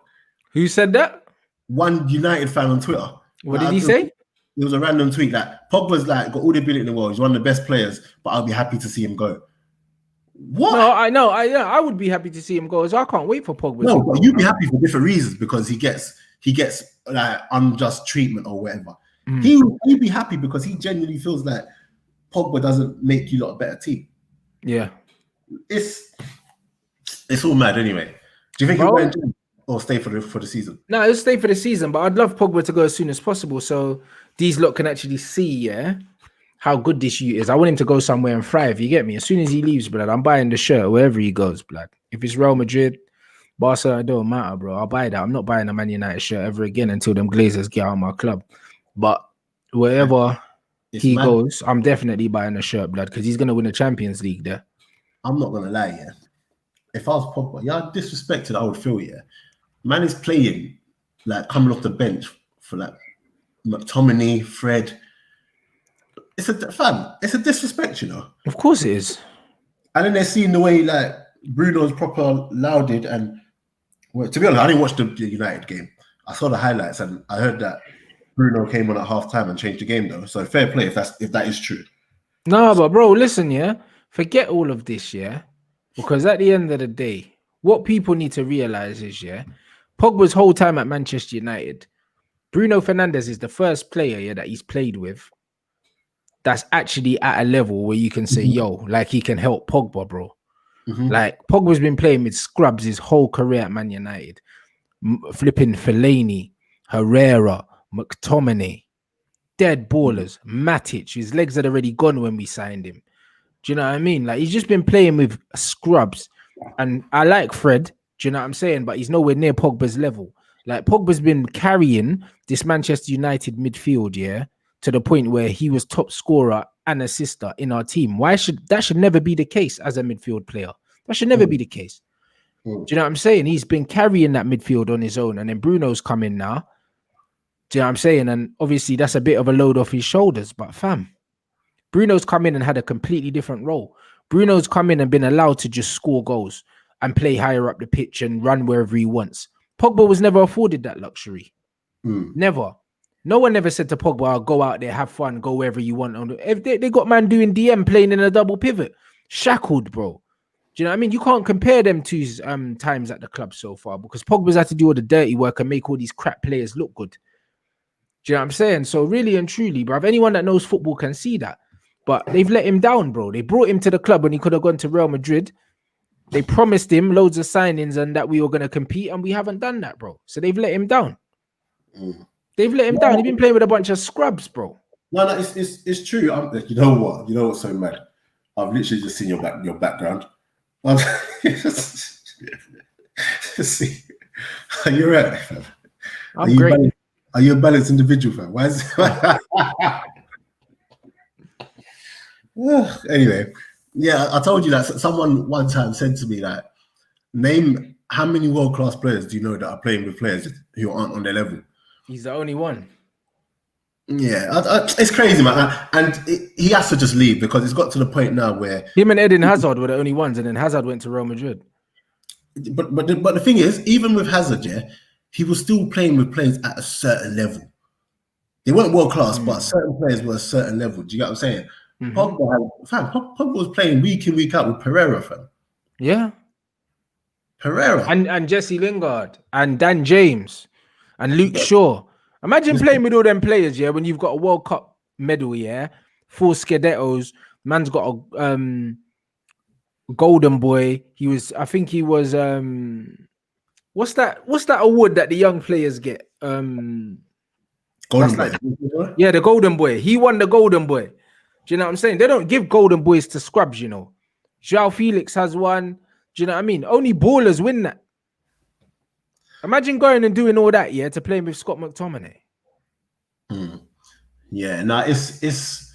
Who said that? One United fan on Twitter. What did he say? It was a random tweet that Pogba's like got all the ability in the world. He's one of the best players, but I'll be happy to see him go. What? No, I know. I would be happy to see him go. So I can't wait for Pogba. No, to but go, you'd be bro. happy for different reasons because he gets like unjust treatment or whatever. Mm. He'd be happy because he genuinely feels like Pogba doesn't make you lot a better team. Yeah. It's all mad anyway. Do you think he'll Bro, go and join or stay for the season? no, he'll stay for the season, but I'd love Pogba to go as soon as possible so these lot can actually see, yeah, how good this youth is. I want him to go somewhere and thrive. You get me? As soon as he leaves, blood, I'm buying the shirt wherever he goes, blood. If it's Real Madrid, Barca, it don't matter, bro. I'll buy that. I'm not buying a Man United shirt ever again until them Glazers get out of my club. But wherever It's he mad. goes, I'm definitely buying a shirt, blood, because he's gonna win the Champions League there. I'm not gonna lie, yeah. If I was Pogba, yeah, disrespected, I would feel, yeah. Man is playing like coming off the bench for like McTominay, Fred. It's a disrespect, you know. Of course it is. And then they're seeing the way like Bruno's proper lauded, and well, to be honest, I didn't watch the United game. I saw the highlights and I heard that Bruno came on at half time and changed the game though. So fair play if that is true. No, but bro, listen, yeah. Forget all of this, yeah. Because at the end of the day, what people need to realize is, yeah, Pogba's whole time at Manchester United, Bruno Fernandes is the first player, yeah, that he's played with that's actually at a level where you can say, yo, like he can help Pogba, bro. Mhm. Like Pogba's been playing with scrubs his whole career at Man United. Flipping Fellaini, Herrera, McTominay, dead ballers, Matic. His legs had already gone when we signed him. Do you know what I mean? Like he's just been playing with scrubs. And I like Fred, do you know what I'm saying? But he's nowhere near Pogba's level. Like Pogba's been carrying this Manchester United midfield, yeah, to the point where he was top scorer and assister in our team. Why should that never be the case as a midfield player? That should never be the case. Do you know what I'm saying? He's been carrying that midfield on his own, and then Bruno's coming now. Do you know what I'm saying? And obviously that's a bit of a load off his shoulders, but fam, Bruno's come in and had a completely different role. Bruno's come in and been allowed to just score goals and play higher up the pitch and run wherever he wants. Pogba was never afforded that luxury. Never. No one ever said to Pogba, "I'll go out there, have fun, go wherever you want." If they got man doing DM playing in a double pivot, shackled, bro. Do you know what I mean? You can't compare them two times at the club so far because Pogba's had to do all the dirty work and make all these crap players look good. Do you know what I'm saying? So really and truly, bro, anyone that knows football can see that. But they've let him down, bro. They brought him to the club when he could have gone to Real Madrid. They promised him loads of signings and that we were going to compete, and we haven't done that, bro. So they've let him down. They've let him down. He's been playing with a bunch of scrubs, bro. No, it's true. You know what? You know what's so mad? I've literally just seen your background. See, you're right, fam. I'm great. Are you a balanced individual, fam? Why is anyway? Yeah, I told you that someone one time said to me like, name how many world-class players do you know that are playing with players who aren't on their level? He's the only one. Yeah, it's crazy, man. And he has to just leave because it's got to the point now where him and Eden Hazard were the only ones, and then Hazard went to Real Madrid. But the thing is, even with Hazard, yeah, he was still playing with players at a certain level. They weren't world class, but certain players were a certain level. Do you get what I'm saying? Pogba was playing week in, week out with Pereira, fam. Yeah. Pereira. And Jesse Lingard and Dan James and Luke Shaw. Imagine playing with all them players, yeah, when you've got a World Cup medal, yeah, 4 Scudettos, man's got a golden boy. I think he was what's that award that the young players get? Golden boy. Yeah, the golden boy. He won the golden boy. Do you know what I'm saying? They don't give golden boys to scrubs, you know. João Felix has one. Do you know what I mean? Only ballers win that. Imagine going and doing all that, yeah, to play with Scott McTominay. Yeah, no, it's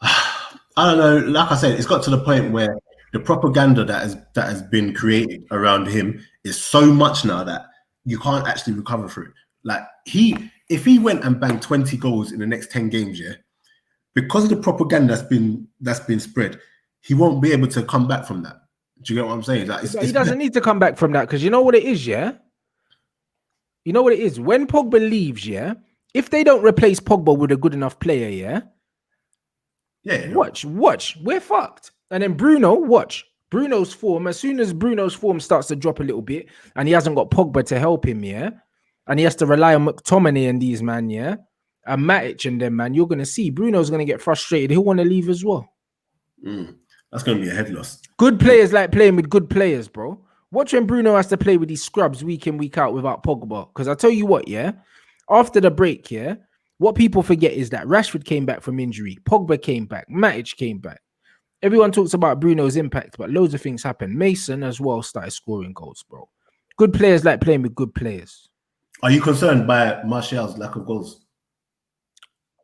I don't know. Like I said, it's got to the point where the propaganda that has been created around him is so much now that you can't actually recover from it. Like if he went and banged 20 goals in the next 10 games, yeah, because of the propaganda that's been spread, he won't be able to come back from that. Do you get what I'm saying? Like, he doesn't need to come back from that because you know what it is, yeah? You know what it is? When Pogba leaves, yeah, if they don't replace Pogba with a good enough player, yeah, watch, we're fucked. And then Bruno, watch, Bruno's form, as soon as Bruno's form starts to drop a little bit and he hasn't got Pogba to help him, yeah, and he has to rely on McTominay and these, man, yeah, and Matic and them, man, you're going to see Bruno's going to get frustrated. He'll want to leave as well. That's going to be a head loss. Good players like playing with good players, bro. Watch when Bruno has to play with these scrubs week in, week out without Pogba. Because I tell you what, yeah, after the break, yeah, what people forget is that Rashford came back from injury. Pogba came back. Matic came back. Everyone talks about Bruno's impact, but loads of things happen. Mason as well started scoring goals, bro. Good players like playing with good players. Are you concerned by Martial's lack of goals?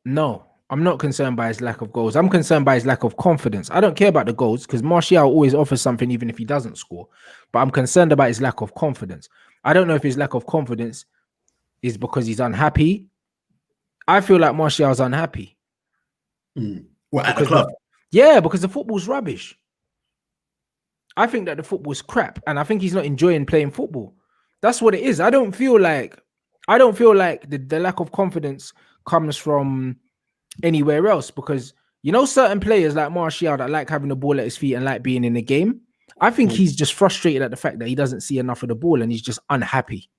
No, I'm not concerned by his lack of goals. I'm concerned by his lack of confidence. I don't care about the goals because Martial always offers something even if he doesn't score. But I'm concerned about his lack of confidence. I don't know if his lack of confidence is because he's unhappy. I feel like Martial's unhappy. What, at the club? Yeah, because the football's rubbish. I think that the football's crap, and I think he's not enjoying playing football. That's what it is. I don't feel like the lack of confidence comes from anywhere else, because you know certain players like Martial that like having the ball at his feet and like being in the game. I think he's just frustrated at the fact that he doesn't see enough of the ball and he's just unhappy.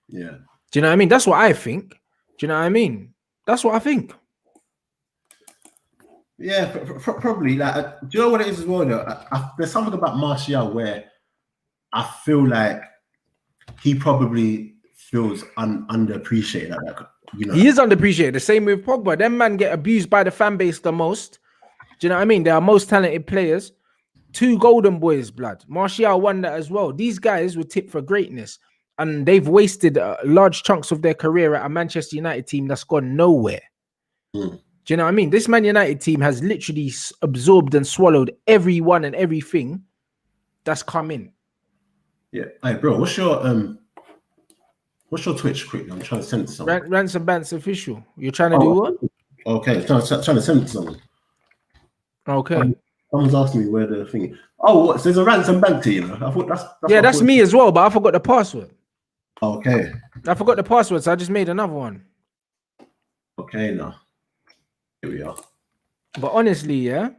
Yeah. Do you know what I mean? That's what I think. Do you know what I mean? That's what I think. Yeah, probably. Like, do you know what it is as well? Though, there's something about Martial where I feel like he probably feels underappreciated. Like, you know, he is underappreciated. The same with Pogba. Them man get abused by the fan base the most. Do you know what I mean? They are most talented players. 2 golden boys, blood. Martial won that as well. These guys were tipped for greatness, and they've wasted large chunks of their career at a Manchester United team that's gone nowhere. Do you know what I mean? This Man United team has literally absorbed and swallowed everyone and everything that's come in. Yeah. Hey, bro, what's your Twitch quick? I'm trying to send it to someone. Rants and Bants official. You're trying to do what? Okay, trying to send it to someone. Okay. Someone's asking me where the thing is. Oh, what? So there's a Rants and Bants, you know? I thought that's me as well, but I forgot the password. Okay. I forgot the password, so I just made another one. Okay, now. Here we are. But honestly, yeah,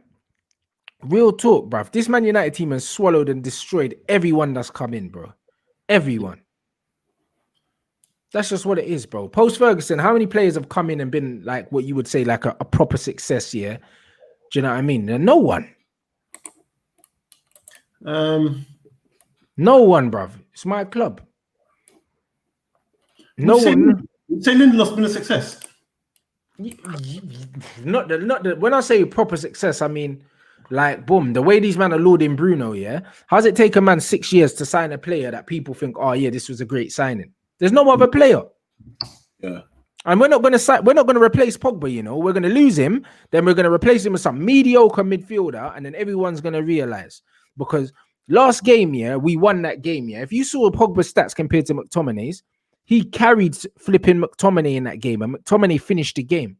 real talk, bruv. This Man United team has swallowed and destroyed everyone that's come in, bro. Everyone. That's just what it is, bro. Post Ferguson, how many players have come in and been like what you would say like a proper success? Yeah, do you know what I mean? No one. No one, bruv. It's my club. No one. You say Lindelof's been a success? Not the. When I say proper success, I mean like boom. The way these men are lauding Bruno, yeah. How's it take a man 6 years to sign a player that people think, oh yeah, this was a great signing? There's no other player. Yeah. And we're not going to replace Pogba, you know. We're going to lose him. Then we're going to replace him with some mediocre midfielder. And then everyone's going to realize. Because last game, yeah, we won that game, yeah. If you saw Pogba's stats compared to McTominay's, he carried flipping McTominay in that game. And McTominay finished the game.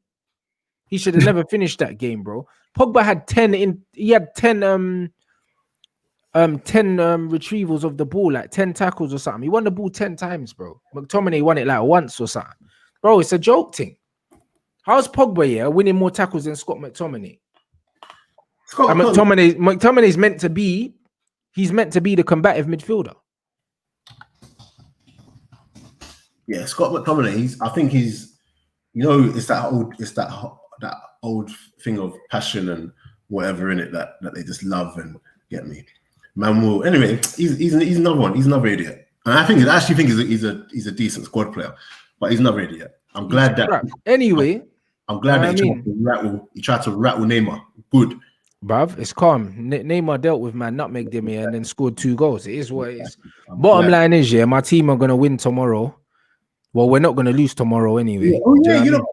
He should have never finished that game, bro. Pogba had 10 retrievals of the ball, like 10 tackles or something. He won the ball 10 times, bro. McTominay won it like once or something. Bro, it's a joke thing. How's Pogba winning more tackles than Scott McTominay? McTominay's meant to be the combative midfielder. Yeah, Scott McTominay, I think he's, you know, it's that old thing of passion and whatever in it that they just love and get me. Man will anyway. He's another one. He's another idiot. And I actually think he's a decent squad player, but he's another idiot. I'm glad that. Anyway, I'm glad that he tried to rattle Neymar. Good, bruv. It's calm. Neymar dealt with man, nutmegged him here, and then scored 2 goals. It is what it is. Bottom line is, yeah, my team are gonna win tomorrow. Well, we're not gonna lose tomorrow anyway. Yeah. Oh yeah, you know.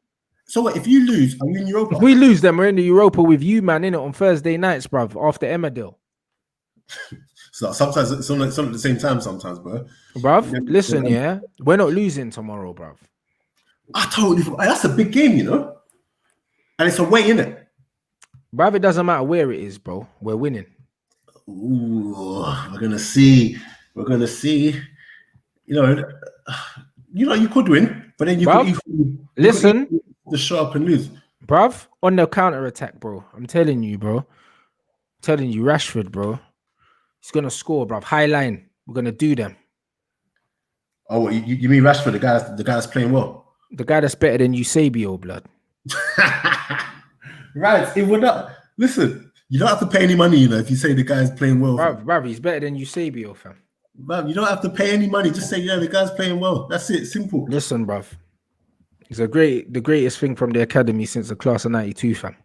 So what, if you lose, are you in Europa? If we lose, then we're in the Europa with you, man, innit, on Thursday nights, bruv, after Emmerdale. So sometimes it's on at the same time, sometimes, bro. Bruv, listen, yeah, we're not losing tomorrow, bruv. I totally forgot. That's a big game, you know, and it's away, innit? Bruv, it doesn't matter where it is, bro. We're winning. Ooh, we're gonna see. You know, you could win, but then you could just show up and lose. Bruv, on the counter attack, bro. I'm telling you, bro. Rashford, bro. He's gonna score, bruv. High line. We're gonna do them. Oh, you mean Rashford, the guy that's playing well? The guy that's better than Eusebio, blood. Right. It would not listen. You don't have to pay any money, you know, if you say the guy's playing well. Bruv, he's better than Eusebio, fam. Bruv, you don't have to pay any money. Just say, yeah, the guy's playing well. That's it. Simple. Listen, bruv. He's the greatest thing from the academy since the class of '92, fam.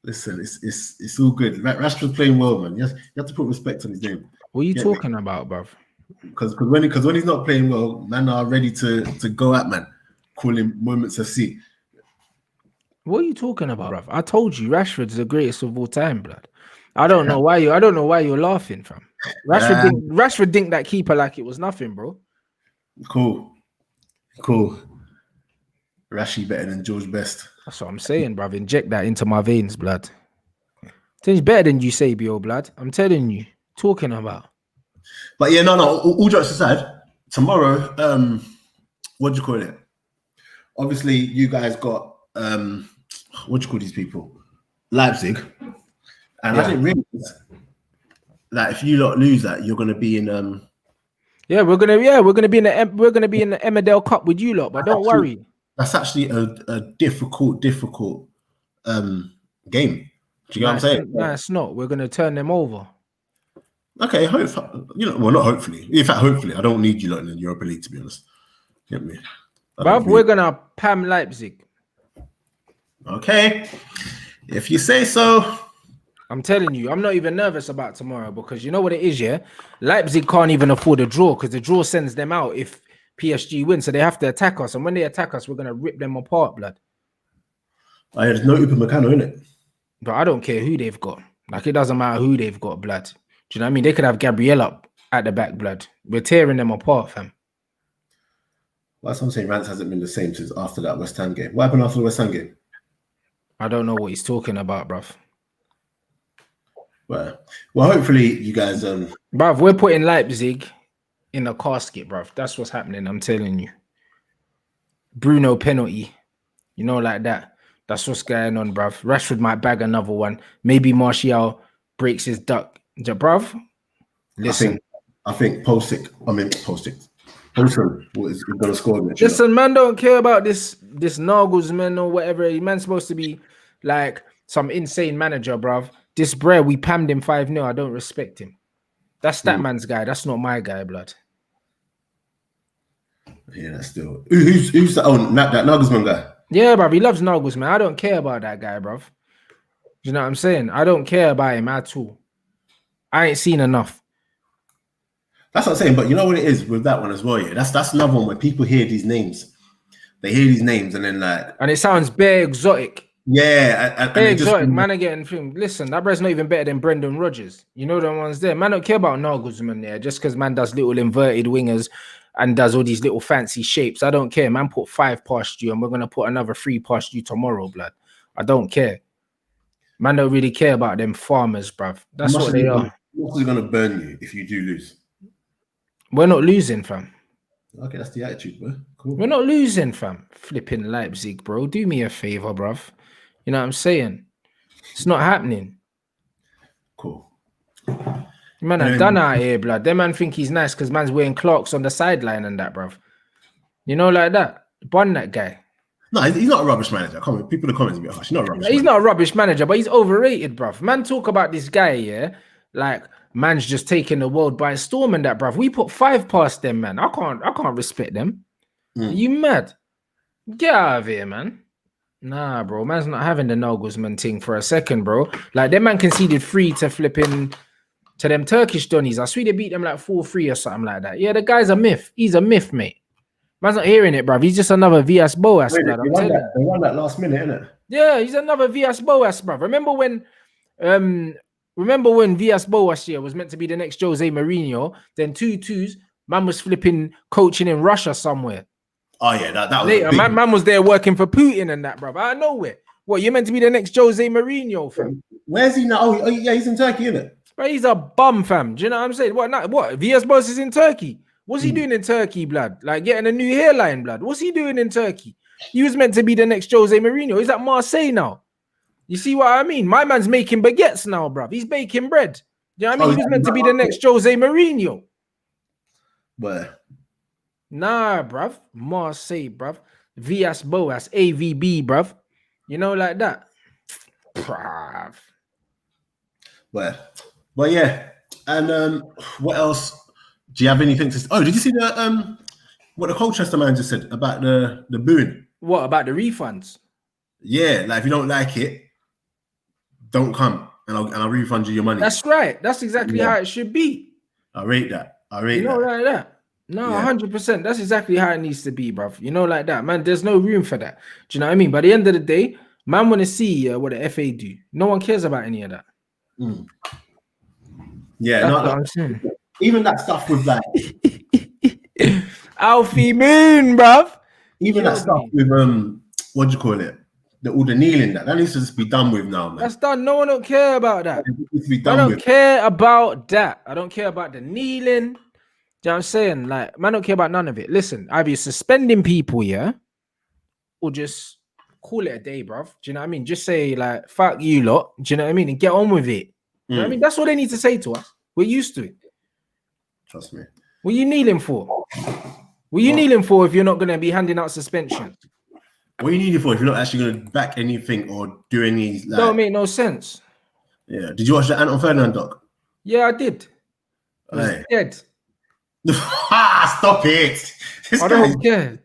Listen, it's all good. Rashford's playing well, man. You have to put respect on his name. What are you talking about, bruv? Because when he's not playing well, man are ready to go at man, call him Moments FC. What are you talking about, bruv? I told you Rashford's the greatest of all time, blood. I don't know why you're laughing, fam. Rashford dinked that keeper like it was nothing, bro. Cool. Rashi better than George Best. That's what I'm saying, bruv. Inject that into my veins, blood. He's better than Eusebio, blood. I'm telling you. Talking about. But yeah, no. All jokes aside, tomorrow, what do you call it? Obviously, you guys got what do you call these people? Leipzig, and I didn't realize that if you lot lose that, you're gonna be in we're gonna be in the Emmerdale Cup with you lot, but don't worry. That's actually a difficult game. Do you know what I'm saying? No, it's not. We're gonna turn them over. Okay, not hopefully. In fact, hopefully, I don't need you lot in the Europa League, to be honest. Get me? Bruv, we're gonna pam Leipzig. Okay, if you say so. I'm telling you, I'm not even nervous about tomorrow because you know what it is, yeah? Leipzig can't even afford a draw because the draw sends them out if PSG wins, so they have to attack us. And when they attack us, we're gonna rip them apart, blood. Oh, yeah, there's no Upamecano in it. But I don't care who they've got. Like, it doesn't matter who they've got, blood. Do you know what I mean? They could have Gabriel up at the back, blood. We're tearing them apart, fam. Well, that's what I'm saying. Rants hasn't been the same since after that West Ham game. What happened after the West Ham game? I don't know what he's talking about, bruv. Well, hopefully you guys bruv, we're putting Leipzig in a casket, bruv. That's what's happening, I'm telling you. Bruno penalty. You know, like that. That's what's going on, bruv. Rashford might bag another one. Maybe Martial breaks his duck. Bruv, listen. I think Pulisic is going to score. Listen, man, don't care about this Nagelsmann or whatever. Man's supposed to be like some insane manager, bruv. This Brer, we pammed him 5-0. I don't respect him. That's that man's guy. That's not my guy, blood. Yeah, that's still... Who's that? Oh, that Nagelsmann guy. Yeah, bruv. He loves Nagelsmann. I don't care about that guy, bruv. You know what I'm saying? I don't care about him at all. I ain't seen enough. That's what I'm saying, but you know what it is with that one as well, yeah? That's another one where people hear these names. They hear these names and then like... And it sounds bare exotic. Yeah. Bare exotic. Man are getting filmed. Listen, that brother's not even better than Brendan Rodgers. You know the ones there. Man don't care about Nagelsmann there just because man does little inverted wingers and does all these little fancy shapes. I don't care. Man put 5 past you and we're going to put another 3 past you tomorrow, blood. I don't care. Man don't really care about them farmers, bruv. That's what they are. What's going to burn you if you do lose? We're not losing, fam. Okay, that's the attitude, bro. Cool. We're not losing, fam. Flipping Leipzig, bro. Do me a favor, bruv. You know what I'm saying? It's not happening. Cool. Man, are done out here, blood. Them man think he's nice because man's wearing Clarks on the sideline and that, bruv. You know, like that. Bun that guy. No, he's not a rubbish manager. Come on, people in the comments be harsh. He's not a rubbish He's not a rubbish manager, but he's overrated, bruv. Man, talk about this guy, yeah? Like, man's just taking the world by storm and that, bruv. We put 5 past them, man. I can't respect them. Are you mad? Get out of here, man. Nah, bro. Man's not having the Nagelsmann thing for a second, bro. Like, them man conceded 3 to flipping to them Turkish Donnies. I swear they beat them like 4-3 or something like that. Yeah, the guy's a myth. He's a myth, mate. Man's not hearing it, bruv. He's just another Villas Boas, bruv. They won that last minute, innit? Yeah, he's another Villas Boas, bruv. Remember when Villas Boas here was meant to be the next Jose Mourinho? Then 2-2s, man was flipping coaching in Russia somewhere. Oh yeah, that was later. Man was there working for Putin and that, bruv. Out of nowhere. What, you're meant to be the next Jose Mourinho, fam? Where's he now? Oh yeah, he's in Turkey, isn't it? But he's a bum, fam. Do you know what I'm saying? What? Villas Boas is in Turkey. What's he doing in Turkey, blood? Like getting a new hairline, blood. What's he doing in Turkey? He was meant to be the next Jose Mourinho. He's at Marseille now. You see what I mean? My man's making baguettes now, bruv. He's baking bread. You know what I mean? He was meant to be the next Jose Mourinho. But Nah, bruv. Marseille, bruv. Villas Boas, AVB, bruv. You know, like that. Bruv. But yeah. And what else? Do you have anything to say? Oh, did you see the what the Colchester man just said about the booing? What about the refunds? Yeah, like if you don't like it, don't come and I'll refund you your money. That's right. That's exactly how it should be. I rate that. You know, like that. No, 100%. That's exactly how it needs to be, bruv. You know, like that, man. There's no room for that. Do you know what I mean? By the end of the day, man want to see what the FA do. No one cares about any of that. Yeah, that's what I'm saying. Even that stuff with like Alfie Moon, bruv. Even that stuff with what do you call it? All the kneeling that needs to just be done with now, man. That's done. No one don't care about that. I don't care about that. I don't care about the kneeling. You know what I'm saying? Like, man, don't care about none of it. Listen, either you're suspending people, yeah, or just call it a day, bruv. Do you know what I mean? Just say, like, fuck you lot. Do you know what I mean? And get on with it. You know what I mean? That's what they need to say to us. We're used to it. Trust me. What are you kneeling for? What are you kneeling for if you're not going to be handing out suspensions? What are you needing for if you're not actually going to back anything or do any... Like... Don't make no sense. Yeah. Did you watch the Anton Ferdinand doc? Yeah, I did. I was dead. Stop it. I don't care.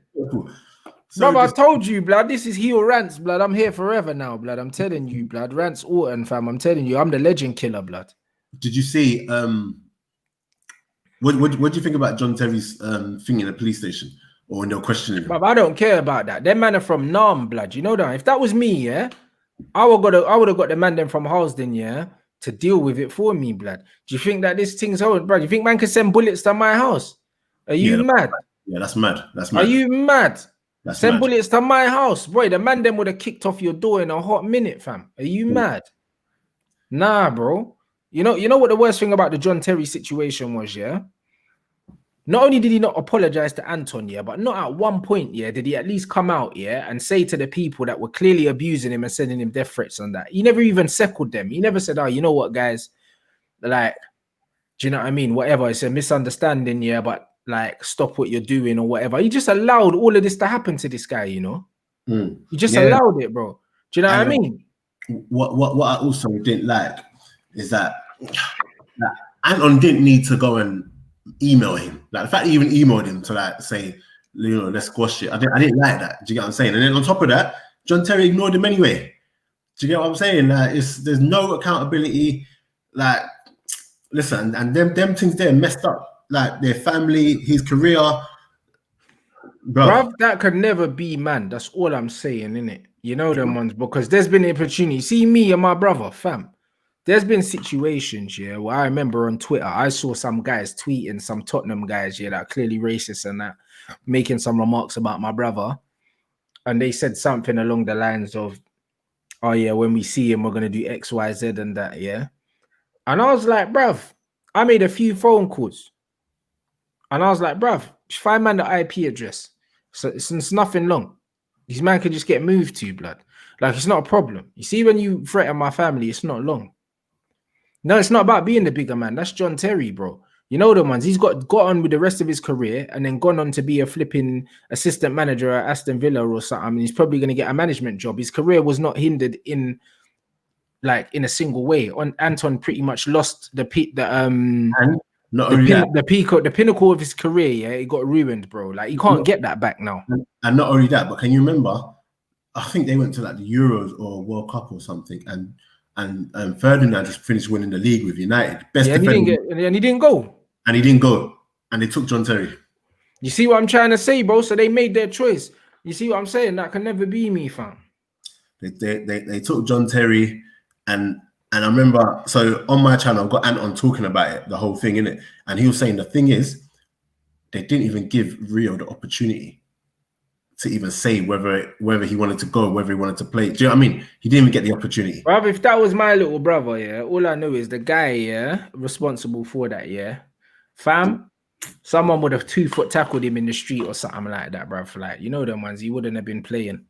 So bro, I told you, blood, this is heel Rants, blood. I'm here forever now, blood. I'm telling you, blood. Rants Orton, fam. I'm telling you, I'm the legend killer, blood. Did you see what do you think about John Terry's thing in the police station or when they're questioning him? But I don't care about that. Them man are from Nam, blood. You know that. If that was me, yeah, I would have got the man them from Halsden, yeah, to deal with it for me, blood. Do you think that this thing's hold, bro? Do you think man can send bullets to my house? Are you mad? Yeah, that's mad. That's mad. Are you mad? Send mad. Bullets to my house, boy. The man them would have kicked off your door in a hot minute, fam. Are you mad? Nah, bro. You know what the worst thing about the John Terry situation was, yeah? Not only did he not apologize to Anton, yeah, but not at one point, yeah, did he at least come out, yeah, and say to the people that were clearly abusing him and sending him death threats on that. He never even seconded them. He never said, oh, you know what, guys? Like, do you know what I mean? Whatever. It's a misunderstanding, yeah, but like, stop what you're doing or whatever. He just allowed all of this to happen to this guy, you know? He just allowed it, bro. Do you know what I mean? What I also didn't like is that Anton didn't need to go and email him. Like the fact he even emailed him to like say, you know, let's squash it. I didn't like that. Do you get what I'm saying? And then on top of that, John Terry ignored him anyway. Do you get what I'm saying? Like there's no accountability. Like, listen, and them things there messed up. Like their family, his career. Bruv, that could never be, man. That's all I'm saying, innit? You know them ones, because there's been an opportunity. See me and my brother, fam. There's been situations, yeah, where I remember on Twitter, I saw some guys tweeting, some Tottenham guys, yeah, that are clearly racist and that, making some remarks about my brother. And they said something along the lines of, oh yeah, when we see him, we're going to do X, Y, Z and that, yeah. And I was like, bruv, I made a few phone calls. And I was like, bruv, just find man the IP address. So it's nothing long. This man can just get moved to, blood. Like, it's not a problem. You see, when you threaten my family, it's not long. No, it's not about being the bigger man. That's John Terry, bro. You know the ones. He's got on with the rest of his career and then gone on to be a flipping assistant manager at Aston Villa or something. I mean, he's probably going to get a management job. His career was not hindered in a single way. Anton pretty much lost the pinnacle of his career. Yeah, it got ruined, bro. Like, he can't get that back now. And not only that, but can you remember? I think they went to like the Euros or World Cup or something, and Ferdinand just finished winning the league with United. And he didn't go. And he didn't go. And they took John Terry. You see what I'm trying to say, bro? So they made their choice. You see what I'm saying? That can never be me, fam. They took John Terry, and I remember, so on my channel, I've got Anton talking about it, the whole thing, innit? And he was saying the thing is, they didn't even give Rio the opportunity to even say whether he wanted to go, whether he wanted to play. Do you know what I mean? He didn't even get the opportunity. Bruv, if that was my little brother, yeah, all I know is the guy, yeah, responsible for that, yeah, fam, someone would have 2-foot tackled him in the street or something like that, bruv. Like, you know them ones, he wouldn't have been playing.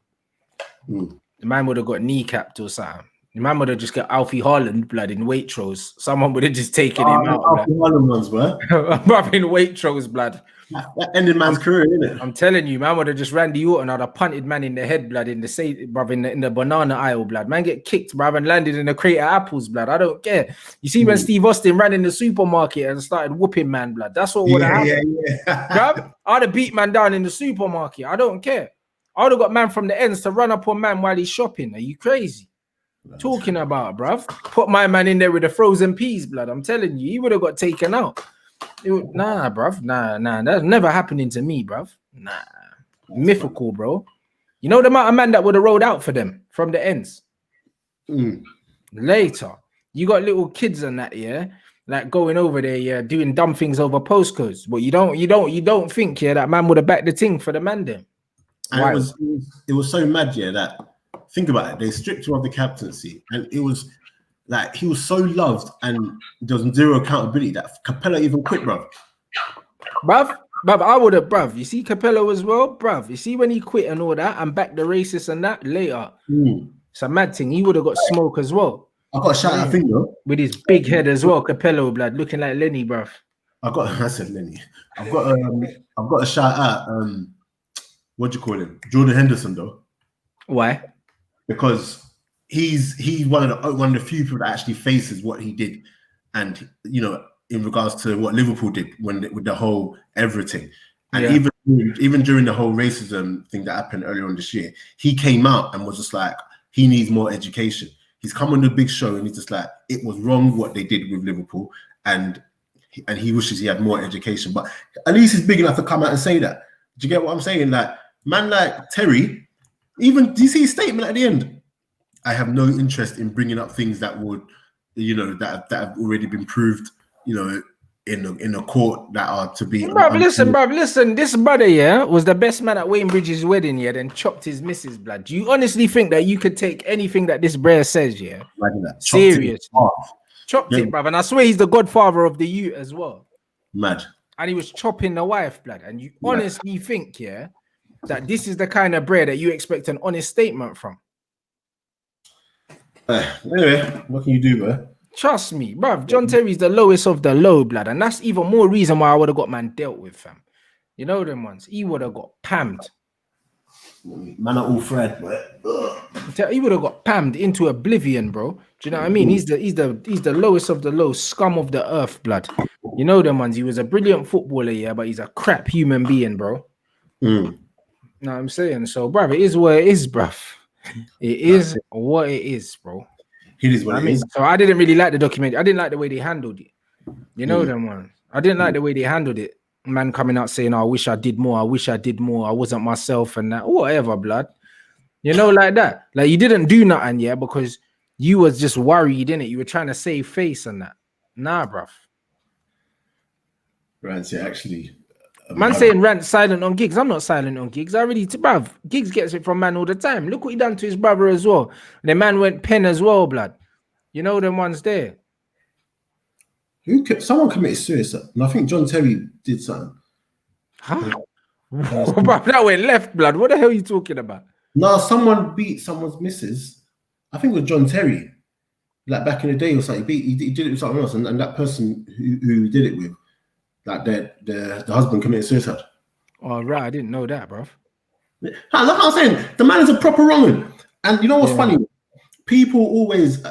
The man would have got kneecapped or something. Man would have just got Alfie Haaland blood in Waitrose. Someone would have just taken him out. Alfie Haaland ones, bro. Bruv, in Waitrose blood. That ended man's career, innit? I'm telling you, man would have just Randy Orton had a punted man in the head, blood, in the bruv, in the banana aisle, blood. Man get kicked, bruv, and landed in a crate of apples, blood. I don't care. You see when Steve Austin ran in the supermarket and started whooping man, blood. That's what would have happened. Yeah. Bruv, I'd have beat man down in the supermarket. I don't care. I would have got man from the ends to run up on man while he's shopping. Are you crazy? Talking about, bruv. Put my man in there with the frozen peas, blood. I'm telling you, he would have got taken out. Nah, bruv. Nah. That's never happening to me, bruv. Nah. Mythical, bro. You know the amount of man that would have rolled out for them from the ends. Later, you got little kids and that, yeah, like going over there, yeah, doing dumb things over postcodes. But you don't think, yeah, that man would have backed the thing for the man then. And it was so mad, yeah, that think about it. They stripped him of the captaincy, and it was like he was so loved, and there was zero accountability that Capello even quit, bruv. Bruv, I would have, bruv. You see Capello as well, bruv. You see when he quit and all that, and back the racist and that later. It's a mad thing. He would have got smoke as well. I got a shout out thing though. With his big head as well, Capello, blood, looking like Lenny, bruv. I said Lenny. I've got a shout out. What do you call him? Jordan Henderson though. Why? Because he's one of the few people that actually faces what he did, and you know, in regards to what Liverpool did with the whole everything, and even during the whole racism thing that happened earlier on this year, he came out and was just like, he needs more education. He's come on the big show and he's just like, it was wrong what they did with Liverpool, and he wishes he had more education. But at least he's big enough to come out and say that. Do you get what I'm saying? Like, man like Terry, even, do you see his statement at the end? I have no interest in bringing up things that would, you know, that have already been proved, you know, in a court that are to be. Bruv, listen. This brother, yeah, was the best man at Wayne Bridges' wedding, yeah, then chopped his missus blood. Do you honestly think that you could take anything that this brer says, yeah? Serious. Chopped it, bruv. And I swear he's the godfather of the youth as well. Mad. And he was chopping the wife, blood. And you honestly think, yeah, that this is the kind of bread that you expect an honest statement from? Anyway, what can you do, bro? Trust me, bruv. John Terry's the lowest of the low, blood. And that's even more reason why I would have got man dealt with, fam. You know them ones. He would have got pammed. Man are all Fred, bro. He would have got pammed into oblivion, bro. Do you know what I mean? He's the lowest of the low, scum of the earth, blood. You know them ones. He was a brilliant footballer, yeah, but he's a crap human being, bro. Know what I'm saying? So, bruv, it is what it is, bruv. It is what it is, bro. It is what it is. So I didn't really like the documentary. I didn't like the way they handled it. You know them ones. I didn't like the way they handled it. Man coming out saying, oh, I wish I did more. I wish I did more. I wasn't myself and that. Whatever, blood. You know, like that. Like, you didn't do nothing, yeah, because you was just worried, didn't it? You were trying to save face and that. Nah, bruv. Rants, yeah, actually. Man saying Rants silent on Giggs. I'm not silent on Giggs. Bruv, Giggs gets it from man all the time. Look what he done to his brother as well. The man went pen as well, blood. You know them ones there. Someone committed suicide. And I think John Terry did something. Huh? Bruv, that went left, blood. What the hell are you talking about? No, someone beat someone's missus. I think it was John Terry. Like back in the day or something. He did it with someone else. And that person who he did it with, like the husband committed suicide. Oh, right. I didn't know that, bro. Look what I'm saying. The man is a proper wrong'un. And you know what's funny? People always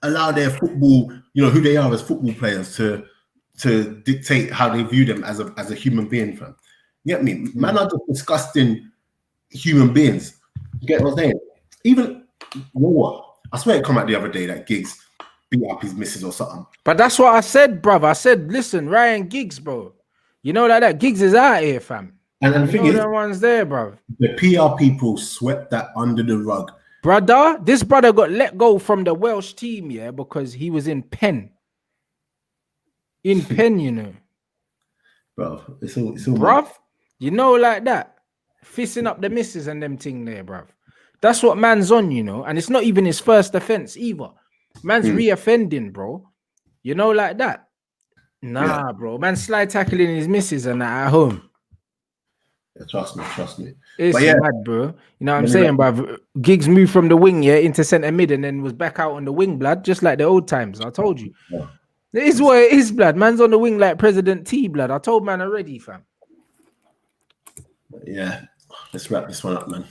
allow their football, you know, who they are as football players to dictate how they view them as a human being, fam. You get me? Man are just disgusting human beings. You get what I'm saying? Even, you know what? I swear it come out the other day that Giggs beat up his missus or something. But that's what I said, bruv. I said, listen, Ryan Giggs, bro. You know like that. Giggs is out here, fam. And the thing is, one's there, bruv. The PR people swept that under the rug. Brother, this brother got let go from the Welsh team, yeah, because he was in pen. In pen, you know. Bro, it's all bruv, you know, like that. Fisting up the misses and them thing there, bruv. That's what man's on, you know. And it's not even his first offense either. Man's re-offending, bro. You know, like that. Nah, bro. Man slide tackling his misses and that at home. Yeah, trust me. It's But yeah, mad, bro. You know what I'm saying, bruv? Giggs moved from the wing, into centre mid, and then was back out on the wing, blood, just like the old times. I told you. Yeah. It is what it is, blood. Man's on the wing like President T, blood. I told man already, fam. Yeah, let's wrap this one up, man.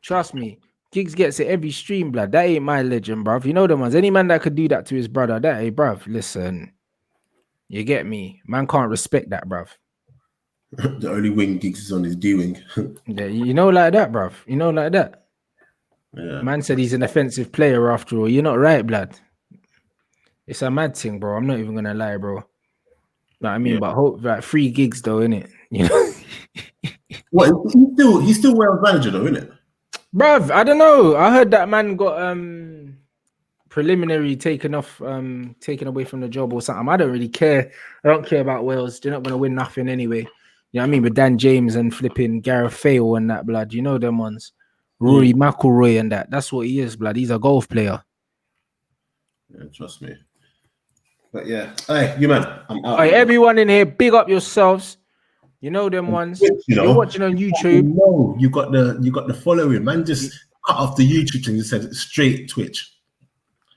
Trust me. Giggs gets it every stream, blood. That ain't my legend, bruv. You know the ones. Any man that could do that to his brother, that, hey, bruv, listen. You get me? Man can't respect that, bruv. The only wing Giggs is on is D wing. Yeah, you know, like that, bruv. You know, like that. Yeah. Man said he's an offensive player after all. You're not right, blood. It's a mad thing, bro. I'm not even gonna lie, bro. Know what I mean? Yeah. But hope like 3 gigs though, innit? You know. What he's still Wales manager though, isn't it? Bruv, I don't know. I heard that man got preliminary taken away from the job or something. I don't really care. I don't care about Wales. They're not gonna win nothing anyway. You know what I mean? With Dan James and flipping Gareth Fale and that, blood. You know them ones. Rory McIlroy and that. That's what he is, blood. He's a golf player. Yeah, trust me. But yeah, hey, you man, I'm out. Hey, everyone in here, big up yourselves. You know them ones. You're watching on YouTube. No, you got the following, man. Just cut off the YouTube and just said straight Twitch.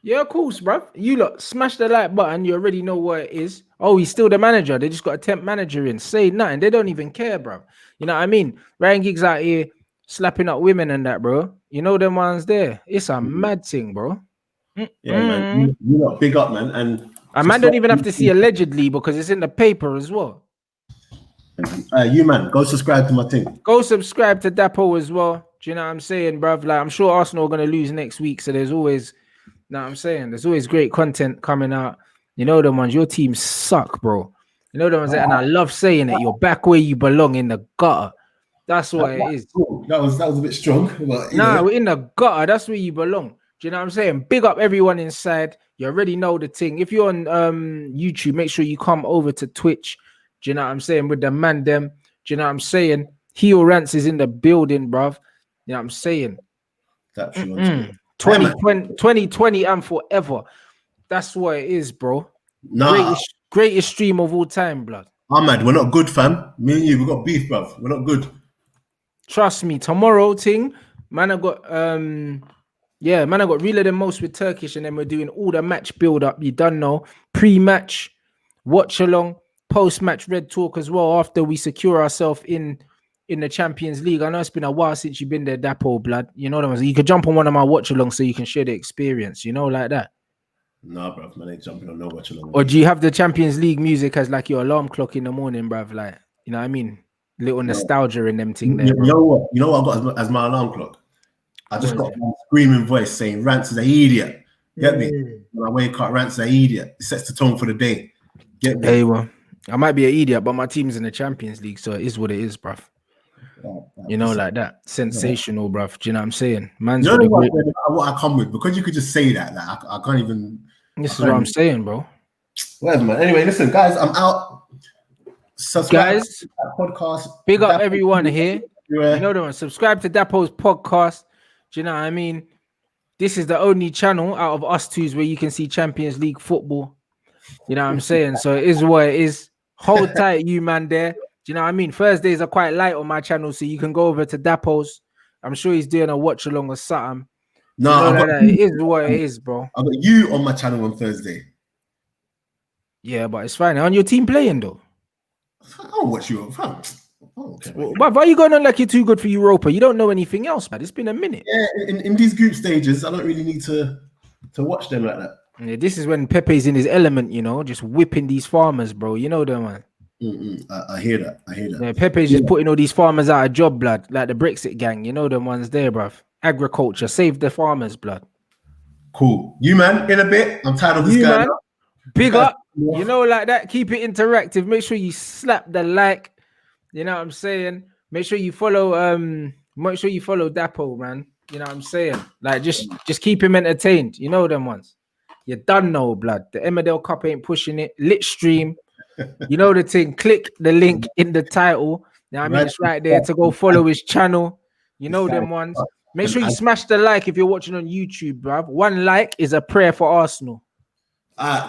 Yeah, of course, bruv. You lot smash the like button. You already know what it is. Oh, he's still the manager. They just got a temp manager in. Say nothing. They don't even care, bruv. You know what I mean? Ryan Giggs out here slapping up women and that, bro. You know them ones there. It's a mad thing, bro. Yeah, man. You lot big up, man. And man don't even have to see allegedly because it's in the paper as well. You man, go subscribe to my thing. Go subscribe to Dapo as well. Do you know what I'm saying, bruv? Like, I'm sure Arsenal are going to lose next week. So there's always, you know what I'm saying? There's always great content coming out. You know the ones, your team suck, bro. You know the ones, and I love saying it. You're back where you belong, in the gutter. That's what it is. That was a bit strong. But, we're in the gutter. That's where you belong. Do you know what I'm saying? Big up everyone inside. You already know the thing. If you're on YouTube, make sure you come over to Twitch. Do you know what I'm saying? With the man them. Do you know what I'm saying? Rants is in the building, bruv. You know what I'm saying? That's 2020 and forever. That's what it is, bro. Greatest stream of all time, blood. Ahmad, we're not good, fam. Me and you, we got beef, bruv. We're not good. Trust me, tomorrow thing, man, I got realer than most with Turkish, and then we're doing all the match build up. You done know, pre-match, watch along, post-match red talk as well. After we secure ourselves in the Champions League. I know it's been a while since you've been there, Dapo, blood. You know what I'm saying? You could jump on one of my watch along so you can share the experience. You know, like that. Nah, bruv, man, ain't jumping on no watch along. Or do you have the Champions League music as like your alarm clock in the morning, bruv? Like, you know what I mean? Little nostalgia in them thing there. You know what I got as my alarm clock? I just got one screaming voice saying Rants is an idiot. Get me? When I wake up, Rants is an idiot. It sets the tone for the day. Get me? Hey, well, I might be an idiot, but my team's in the Champions League, so it is what it is, bruv. You know, like that. Sensational, bruv. Do you know what I'm saying? Man's you know what I come with? Because you could just say that. Like, I can't even... This is what I'm saying, bro. Whatever, man. Anyway, listen, guys, I'm out. Subscribe guys, to that podcast. Big up everyone here. Everywhere. You know the one. Subscribe to Dapo's podcast. Do you know what I mean? This is the only channel out of us twos where you can see Champions League football. You know what I'm saying? So it is what it is. Hold tight, you man there. Do you know what I mean? Thursdays are quite light on my channel, so you can go over to Dapo's. I'm sure he's doing a watch along or something. No, it is what it is, bro. I got you on my channel on Thursday. Yeah, but it's fine. On your team playing though. I'll watch you on. Okay. But why are you going on like you're too good for Europa? You don't know anything else, man. It's been a minute. Yeah, in these group stages, I don't really need to watch them like that. Yeah, this is when Pepe's in his element, you know, just whipping these farmers, bro. You know them, man. I hear that. Yeah, Pepe's just putting all these farmers out of job, blood, like the Brexit gang. You know them ones there, bruv. Agriculture, save the farmers, blood. Cool. You, man, in a bit. I'm tired of this guy. Man, big up. You know, like that. Keep it interactive. Make sure you slap the like. You know what I'm saying? Make sure you follow Dapo, man. You know what I'm saying? Like just keep him entertained. You know them ones. You done know, blood. The Emmerdale Cup ain't pushing it. Lit stream. You know the thing. Click the link in the title. You know what I mean? It's right there to go follow his channel. You know them ones. Make sure you smash the like if you're watching on YouTube, bruv. 1 like is a prayer for Arsenal.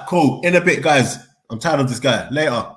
Cool. In a bit, guys. I'm tired of this guy. Later.